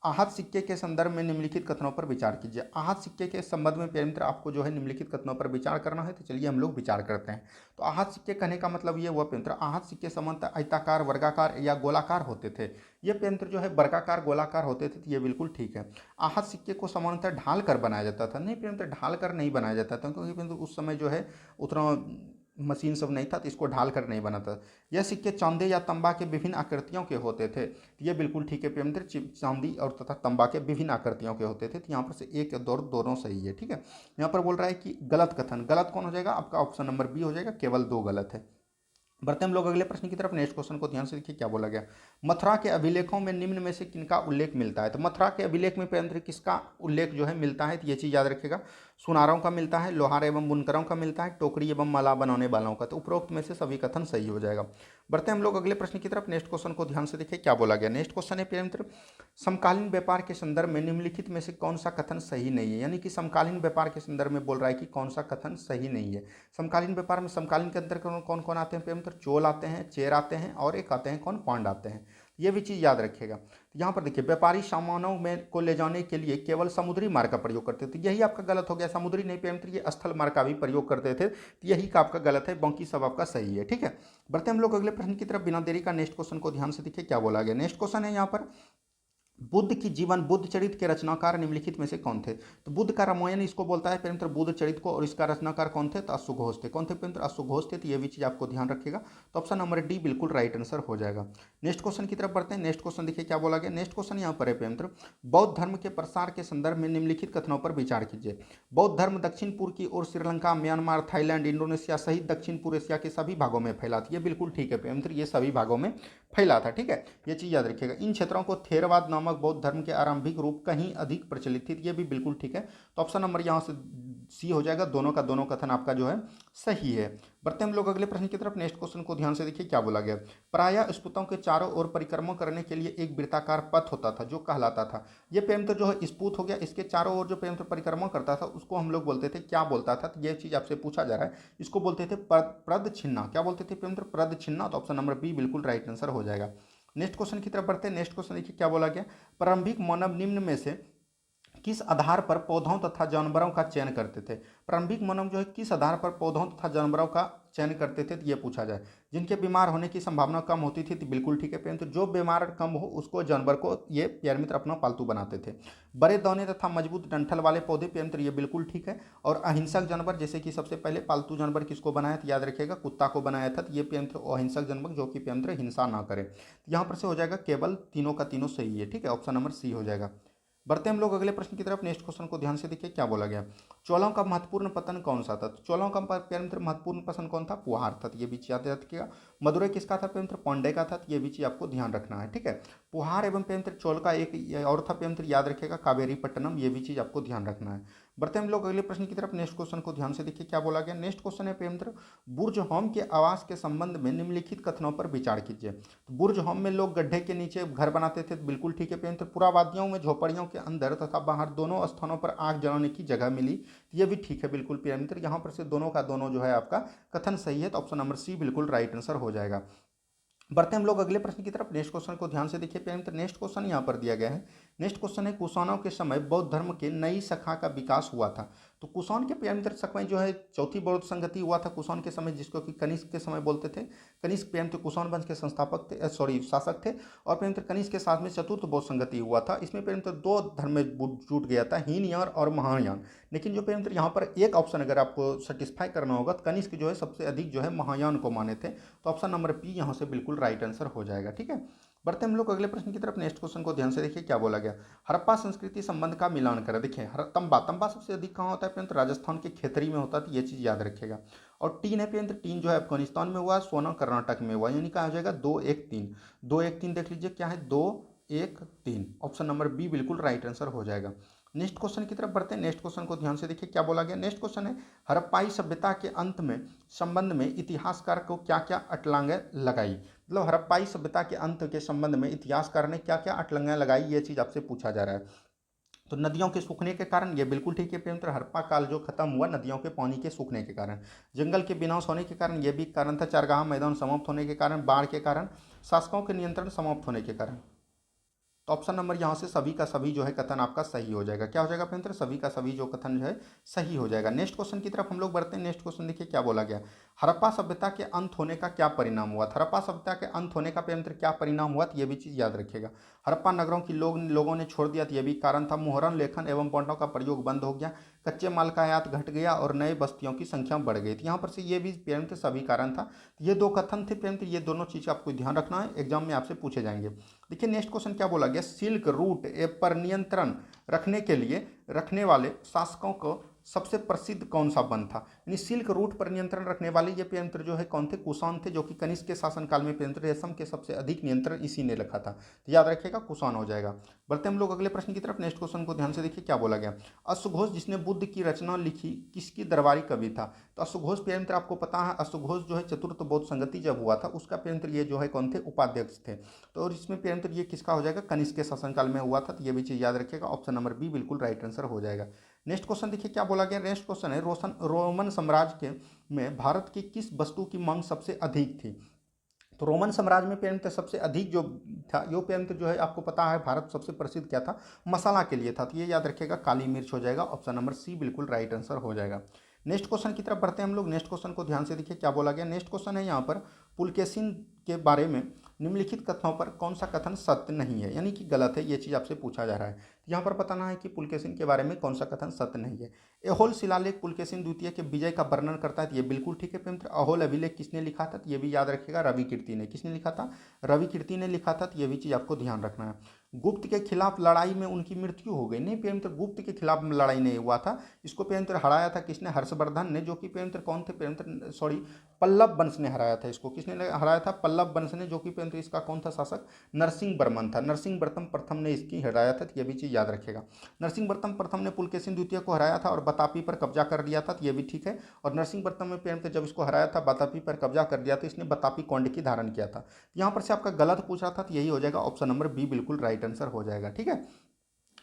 आहत सिक्के के संदर्भ में निम्नलिखित कथनों पर विचार कीजिए। आहत सिक्के के संबंध में पेंटर आपको जो है निम्नलिखित कथनों पर विचार करना है। तो चलिए हम लोग विचार करते हैं। तो आहत सिक्के कहने का मतलब ये हुआ पेंटर, आहत सिक्के सामान्यतः आयताकार, वर्गाकार या गोलाकार होते थे। ये पेंटर जो है वर्गाकार, गोलाकार होते थे। तो ये बिल्कुल ठीक है। आहत सिक्के को सामान्यतः ढाल कर बनाया जाता था। नहीं पेंटर, ढाल कर नहीं बनाया जाता था, क्योंकि पेंटर उस समय जो है उतना मशीन सब नहीं था, तो इसको ढाल कर नहीं बनाता। यह सिक्के चांदी या तांबा के विभिन्न आकृतियों के होते थे। तो ये बिल्कुल ठीक है पेमेंटर, चांदी और तथा तांबा के विभिन्न आकृतियों के होते थे। तो यहाँ पर से एक दौर दोनों सही है, ठीक है। यहाँ पर बोल रहा है कि गलत कथन, गलत कौन हो जाएगा? आपका ऑप्शन नंबर बी हो जाएगा, केवल दो गलत है। बढ़ते हम लोग अगले प्रश्न की तरफ। नेक्स्ट क्वेश्चन को ध्यान से देखिए क्या बोला गया। मथुरा के अभिलेखों में निम्न में से किनका उल्लेख मिलता है? तो मथुरा के अभिलेख में पेंद्र किसका उल्लेख जो है मिलता है? तो ये चीज़ याद रखेगा। सुनारों का मिलता है, लोहार एवं बुनकरों का मिलता है, टोकरी एवं माला बनाने वालों का। तो उपरोक्त में से सभी कथन सही हो जाएगा। बढ़ते हम लोग अगले प्रश्न की तरफ। नेक्स्ट क्वेश्चन को ध्यान से देखिए क्या बोला गया। नेक्स्ट क्वेश्चन है पेंद्र, समकालीन व्यापार के संदर्भ में निम्नलिखित में से कौन सा कथन सही नहीं है? यानी कि समकालीन व्यापार के संदर्भ में बोल रहा है कि कौन सा कथन सही नहीं है। समकालीन व्यापार में समकालीन के अंदर कौन कौन आते हैं पेंद्र? चोल आते हैं, चेर आते हैं, और एक आते हैं कौन? पांड आते हैं। ये भी चीज़ याद रखिएगा। तो यहाँ पर देखिए, व्यापारी सामानों में को ले जाने के लिए केवल समुद्री मार्ग का प्रयोग करते थे। यही आपका गलत हो गया। समुद्री नहीं पेंद्र, ये स्थल मार्ग का भी प्रयोग करते थे। तो यही का आपका गलत है, बाकी सब आपका सही है, ठीक है। बढ़ते हम लोग अगले प्रश्न की तरफ बिना देरी का। नेक्स्ट क्वेश्चन को ध्यान से देखिए क्या बोला गया। नेक्स्ट क्वेश्चन है यहाँ पर, बुद्ध की जीवन बुद्ध चरित्र के रचनाकार निम्नलिखित में से कौन थे? तो बुद्ध का रामायण इसको बोलता है पेंत्र बुद्ध चरित्र को, और इसका रचनाकार कौन थे? तो अश्वघोष थे। कौन थे पेंत्र? अश्वघोष थे। तो ये भी चीज आपको ध्यान रखेगा। तो ऑप्शन नंबर डी बिल्कुल राइट आंसर हो जाएगा। नेक्स्ट क्वेश्चन की तरफ बढ़ते हैं। नेक्स्ट क्वेश्चन देखिए क्या बोला गया। नेक्स्ट क्वेश्चन यहाँ पर है पेंत्र, बौद्ध धर्म के प्रसार के संदर्भ में निम्नलिखित कथनों पर विचार कीजिए। बौद्ध धर्म दक्षिण पूर्व की ओर श्रीलंका, म्यांमार, थाईलैंड, इंडोनेशिया सहित दक्षिण पूर्व एशिया के सभी भागों में फैला था। ये बिल्कुल ठीक है पेंत्र, ये सभी भागों में फैला था, ठीक है। ये चीज याद रखिएगा। इन क्षेत्रों को थेरवाद नामक बौद्ध धर्म के आरंभिक रूप कहीं अधिक प्रचलित थी। ये भी बिल्कुल ठीक है। तो ऑप्शन नंबर यहाँ से सी हो जाएगा, दोनों का दोनों कथन आपका जो है सही है। बढ़ते हम लोग अगले प्रश्न की तरफ। नेक्स्ट क्वेश्चन को ध्यान से देखिए क्या बोला गया। प्रायः स्पूतों के चारों ओर परिक्रमण करने के लिए एक वृत्ताकार पथ होता था जो कहलाता था। ये पेंत्र जो है स्पूत हो गया, इसके चारों ओर जो पेंत्र परिक्रमण करता था उसको हम लोग बोलते थे, क्या बोलता था, तो ये चीज आपसे पूछा जा रहा है। इसको बोलते थे प्रदक्षिणा। क्या बोलते थे पेंत्र? प्रदक्षिणा। तो ऑप्शन नंबर बी बिल्कुल राइट आंसर हो जाएगा। नेक्स्ट क्वेश्चन की तरफ बढ़ते हैं। नेक्स्ट क्वेश्चन देखिए क्या बोला गया। प्रारंभिक मानव निम्न में से किस आधार पर पौधों तथा जानवरों का चयन करते थे? प्रारंभिक मानव जो है किस आधार पर पौधों तथा जानवरों का चयन करते थे, तो ये पूछा जाए। जिनके बीमार होने की संभावना कम होती थी, तो बिल्कुल ठीक है पेंत्र, जो बीमार कम हो उसको जानवर को ये प्यारे मित्र अपना पालतू बनाते थे। बड़े दाने तथा मजबूत डंठल वाले पौधे पेंत्र, ये बिल्कुल ठीक है। और अहिंसक जानवर, जैसे कि सबसे पहले पालतू जानवर किसको बनाया था, याद रखिएगा कुत्ता को बनाया था। तो ये पेंत्र अहिंसक जानवर जो कि पेंत्र हिंसा ना करे। यहाँ पर से हो जाएगा केवल तीनों का तीनों सही है, ठीक है, ऑप्शन नंबर सी हो जाएगा। बढ़ते हम लोग अगले प्रश्न की तरफ। नेक्स्ट क्वेश्चन को ध्यान से देखिए क्या बोला गया। चोलों का महत्वपूर्ण पतन कौन सा था? तो चोलों का प्यारे मित्र महत्वपूर्ण पतन कौन था? पुहार था। तो ये भी चीज याद रखिएगा। मदुरै किसका था प्यारे मित्र? पांड्य का था। तो ये भी चीज आपको ध्यान रखना है, ठीक है। पुहार एवं प्यारे मित्र चोल का एक और था प्यारे मित्र, याद रखिएगा कावेरी पट्टनम। ये भी चीज आपको ध्यान रखना है। बढ़ते हम लोग अगले प्रश्न की तरफ। नेक्स्ट क्वेश्चन को ध्यान से देखिए क्या बोला गया। नेक्स्ट क्वेश्चन है प्यारे मित्र, बुर्ज होम के आवास के संबंध में निम्नलिखित कथनों पर विचार कीजिए। तो बुर्ज होम में लोग गड्ढे के नीचे घर बनाते थे, तो बिल्कुल ठीक है प्यारे मित्र। पुरावादियों में झोपड़ियों के अंदर तथा बाहर दोनों स्थानों पर आग जलाने की जगह मिली, ये भी ठीक है बिल्कुल प्यारे मित्र। यहाँ पर से दोनों का दोनों जो है आपका कथन सही है, तो ऑप्शन नंबर सी बिल्कुल राइट आंसर हो जाएगा। बढ़ते हम लोग अगले प्रश्न की तरफ। नेक्स्ट क्वेश्चन को ध्यान से देखिए प्यारे मित्र। नेक्स्ट क्वेश्चन यहाँ पर दिया गया है। नेक्स्ट क्वेश्चन है, कुषाणों के समय बौद्ध धर्म के नई शाखा का विकास हुआ था। तो कुषाण के प्यारे मित्र समय जो है चौथी बौद्ध संगति हुआ था कुषाण के समय, जिसको कि कनिष्क के समय बोलते थे। कनिष्क प्यारे मित्र कुषाण वंश के संस्थापक थे, सॉरी शासक थे। और प्यारे मित्र कनिष्क के साथ में चतुर्थ बौद्ध संगति हुआ था। इसमें प्यारे मित्र दो धर्म में जुट गया था, हीनयान और महायान। लेकिन जो प्यारे मित्र यहाँ पर एक ऑप्शन अगर आपको सेटिस्फाई करना होगा, तो कनिष्क जो है सबसे अधिक जो है महायान को माने थे। तो ऑप्शन नंबर बी यहाँ से बिल्कुल राइट आंसर हो जाएगा, ठीक है। बढ़ते हम लोग अगले प्रश्न की तरफ। नेक्स्ट क्वेश्चन को ध्यान से देखिए क्या बोला गया। हड़प्पा संस्कृति संबंध का मिलान करें। देखिए तंबा, तंबा सबसे अधिक कहाँ होता है पेंत्र? राजस्थान के खेतरी में होता है, तो ये चीज याद रखिएगा। और टीन है पेंत्र, टीन जो है अफगानिस्तान में हुआ, सोना कर्नाटक में हुआ, यानी कहा जाएगा 2-1-3। 2-1-3 देख लीजिए क्या है, 2-1-3। ऑप्शन नंबर बी बिल्कुल राइट आंसर हो जाएगा। नेक्स्ट क्वेश्चन की तरफ बढ़ते हैं। नेक्स्ट क्वेश्चन को ध्यान से देखिए क्या बोला गया। नेक्स्ट क्वेश्चन है, हड़प्पाई सभ्यता के अंत में संबंध में इतिहासकार को क्या क्या अटलांगे लगाई? मतलब हड़प्पाई सभ्यता के अंत के संबंध में इतिहासकार ने क्या क्या अटलंगा लगाई, ये चीज आपसे पूछा जा रहा है। तो नदियों के सूखने के कारण, ये बिल्कुल ठीक है प्रेम। हड़प्पा काल जो खत्म हुआ नदियों के पानी के सूखने के कारण, जंगल के विनाश होने के कारण, ये भी कारण था। चारगाह मैदान समाप्त होने के कारण, बाढ़ के कारण, शासकों के नियंत्रण समाप्त होने के कारण। तो ऑप्शन नंबर यहाँ से सभी का सभी जो है कथन आपका सही हो जाएगा। क्या हो जाएगा पेंत्र? सभी का सभी जो कथन जो है सही हो जाएगा। नेक्स्ट क्वेश्चन की तरफ हम लोग बढ़ते हैं। नेक्स्ट क्वेश्चन देखिए क्या बोला गया। हड़प्पा सभ्यता के अंत होने का क्या परिणाम हुआ? हड़प्पा सभ्यता के अंत होने का पेंत्र क्या परिणाम हुआ, तो ये भी चीज याद रखिएगा। हड़प्पा नगरों की लोगों ने छोड़ दिया, तो ये भी कारण था। मुहर्रम लेखन एवं बॉन्डों का प्रयोग बंद हो गया, कच्चे माल का आयात घट गया और नए बस्तियों की संख्या बढ़ गई थी। यहाँ पर से ये भी पेंत्र सभी कारण था। ये दो कथन थे पेंत्र, ये दोनों चीज आपको ध्यान रखना है, एग्जाम में आपसे पूछे जाएंगे। देखिए नेक्स्ट क्वेश्चन क्या बोला गया। सिल्क रूट पर नियंत्रण रखने के लिए रखने वाले शासकों को सबसे प्रसिद्ध कौन सा वन था? यानी सिल्क रूट पर नियंत्रण रखने वाले ये पेंत्र जो है कौन थे? कुषाण थे, जो कि कनिष्क के शासनकाल में पेंत्र रेशम के सबसे अधिक नियंत्रण इसी ने रखा था। तो याद रखिएगा कुषाण हो जाएगा। बढ़ते हम लोग अगले प्रश्न की तरफ। नेक्स्ट क्वेश्चन को ध्यान से देखिए क्या बोला गया। अश्वघोष जिसने बुद्ध की रचना लिखी किसकी दरबारी कवि था? तो अश्वघोष पेंत्र आपको पता है, अश्वघोष जो है चतुर्थ बौद्ध संगति जब हुआ था उसका पेंत्र ये जो है कौन थे? उपाध्यक्ष थे। तो और इसमें पेंत्र ये किसका हो जाएगा? कनिष्क के शासनकाल में हुआ था। तो ये भी चीज याद रखिएगा, ऑप्शन नंबर बी बिल्कुल राइट आंसर हो जाएगा। नेक्स्ट क्वेश्चन देखिए क्या बोला गया। नेक्स्ट क्वेश्चन है, रोमन साम्राज्य के में भारत की किस वस्तु की मांग सबसे अधिक थी? तो रोमन साम्राज्य में पेंट सबसे अधिक जो था, यो पेंट जो है आपको पता है भारत सबसे प्रसिद्ध क्या था? मसाला के लिए था। तो ये याद रखिएगा काली मिर्च हो जाएगा, ऑप्शन नंबर सी बिल्कुल राइट आंसर हो जाएगा। नेक्स्ट क्वेश्चन की तरफ बढ़ते हैं हम लोग। नेक्स्ट क्वेश्चन को ध्यान से देखिए क्या बोला गया। नेक्स्ट क्वेश्चन है यहाँ पर, पुलकेशिन के बारे में निम्नलिखित कथनों पर कौन सा कथन सत्य नहीं है, यानी कि गलत है, ये चीज आपसे पूछा जा रहा है। तो यहाँ पर बताना है कि पुलकेशिन के बारे में कौन सा कथन सत्य नहीं है। एहोल शिलालेख पुलकेशिन द्वितीय के विजय का वर्णन करता है, तो ये बिल्कुल ठीक है पेंत्र। अहोल अभिलेख किसने लिखा था? तो ये भी याद रखिएगा रवि कीर्ति ने। किसने लिखा था? रवि कीर्ति ने लिखा था। तो ये भी चीज आपको ध्यान रखना है। गुप्त के खिलाफ लड़ाई में उनकी मृत्यु हो गई। नहीं प्रिय मित्र, गुप्त के खिलाफ लड़ाई नहीं हुआ था, इसको प्रिय मित्र हराया था किसने? हर्षवर्धन ने, जो कि प्रिय मित्र कौन थे? प्रिय मित्र सॉरी, पल्लव वंश ने हराया था इसको। किसने हराया था? पल्लव वंश ने, जो कि प्रिय मित्र इसका कौन था शासक? नरसिंह वर्मन था। नरसिंह वर्तम प्रथम ने इसकी हराया था, तो यह भी चीज़ याद रखेगा। नरसिंह वर्तम प्रथम ने पुलकेशिन द्वितीय को हराया था और बतापी पर कब्जा कर लिया था, तो यह भी ठीक है। और नरसिंह वर्तम में प्रिय मित्र जब इसको हराया था, बतापी पर कब्जा कर लिया, तो इसने बतापी कौंडकी धारण किया था। यहाँ पर से आपका गलत पूछ रहा था, तो यही हो जाएगा, ऑप्शन नंबर बी बिल्कुल राइट आंसर हो जाएगा। ठीक है,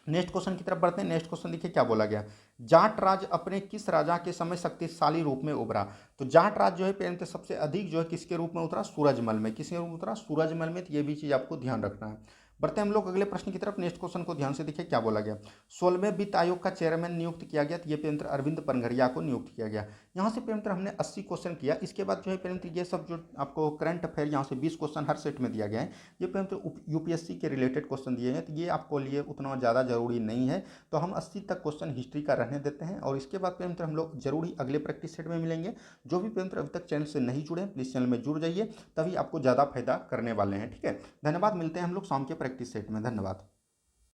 नेक्स्ट क्वेश्चन की तरफ बढ़ते हैं। नेक्स्ट क्वेश्चन देखिए क्या बोला गया। जाट राज अपने किस राजा के समय शक्तिशाली रूप में उभरा? तो जाट राज जो है प्रिय सबसे अधिक जो है किसके रूप में उतरा? सूरजमल में। किसके रूप में उतरा? सूरजमल में। तो ये भी चीज आपको ध्यान रखना है। बढ़ते हैं हम लोग अगले प्रश्न की तरफ। नेक्स्ट क्वेश्चन को ध्यान से देखिए क्या बोला गया। 16वें वित्त आयोग का चेयरमैन नियुक्त किया गया, तो ये प्रिय अरविंद पनघरिया को नियुक्त किया गया। यहाँ से प्रिय हमने 80 क्वेश्चन किया। इसके बाद जो है प्रिय ये सब जो आपको करंट अफेयर यहाँ से 20 क्वेश्चन हर सेट में दिया गया है, ये प्रिय यूपीएससी के रिलेटेड क्वेश्चन दिए हैं, तो ये आपको लिए उतना ज़्यादा जरूरी नहीं है। तो हम 80 तक क्वेश्चन हिस्ट्री का रहने देते हैं, और इसके बाद प्रिय हम लोग जरूरी अगले प्रैक्टिस सेट में मिलेंगे। जो भी प्रिय अभी तक चैनल से नहीं जुड़े प्लीज़ चैनल में जुड़ जाइए, तभी आपको ज़्यादा फायदा करने वाले हैं। ठीक है, धन्यवाद। मिलते हैं हम लोग शाम के प्रैक्टिस सेट में। धन्यवाद।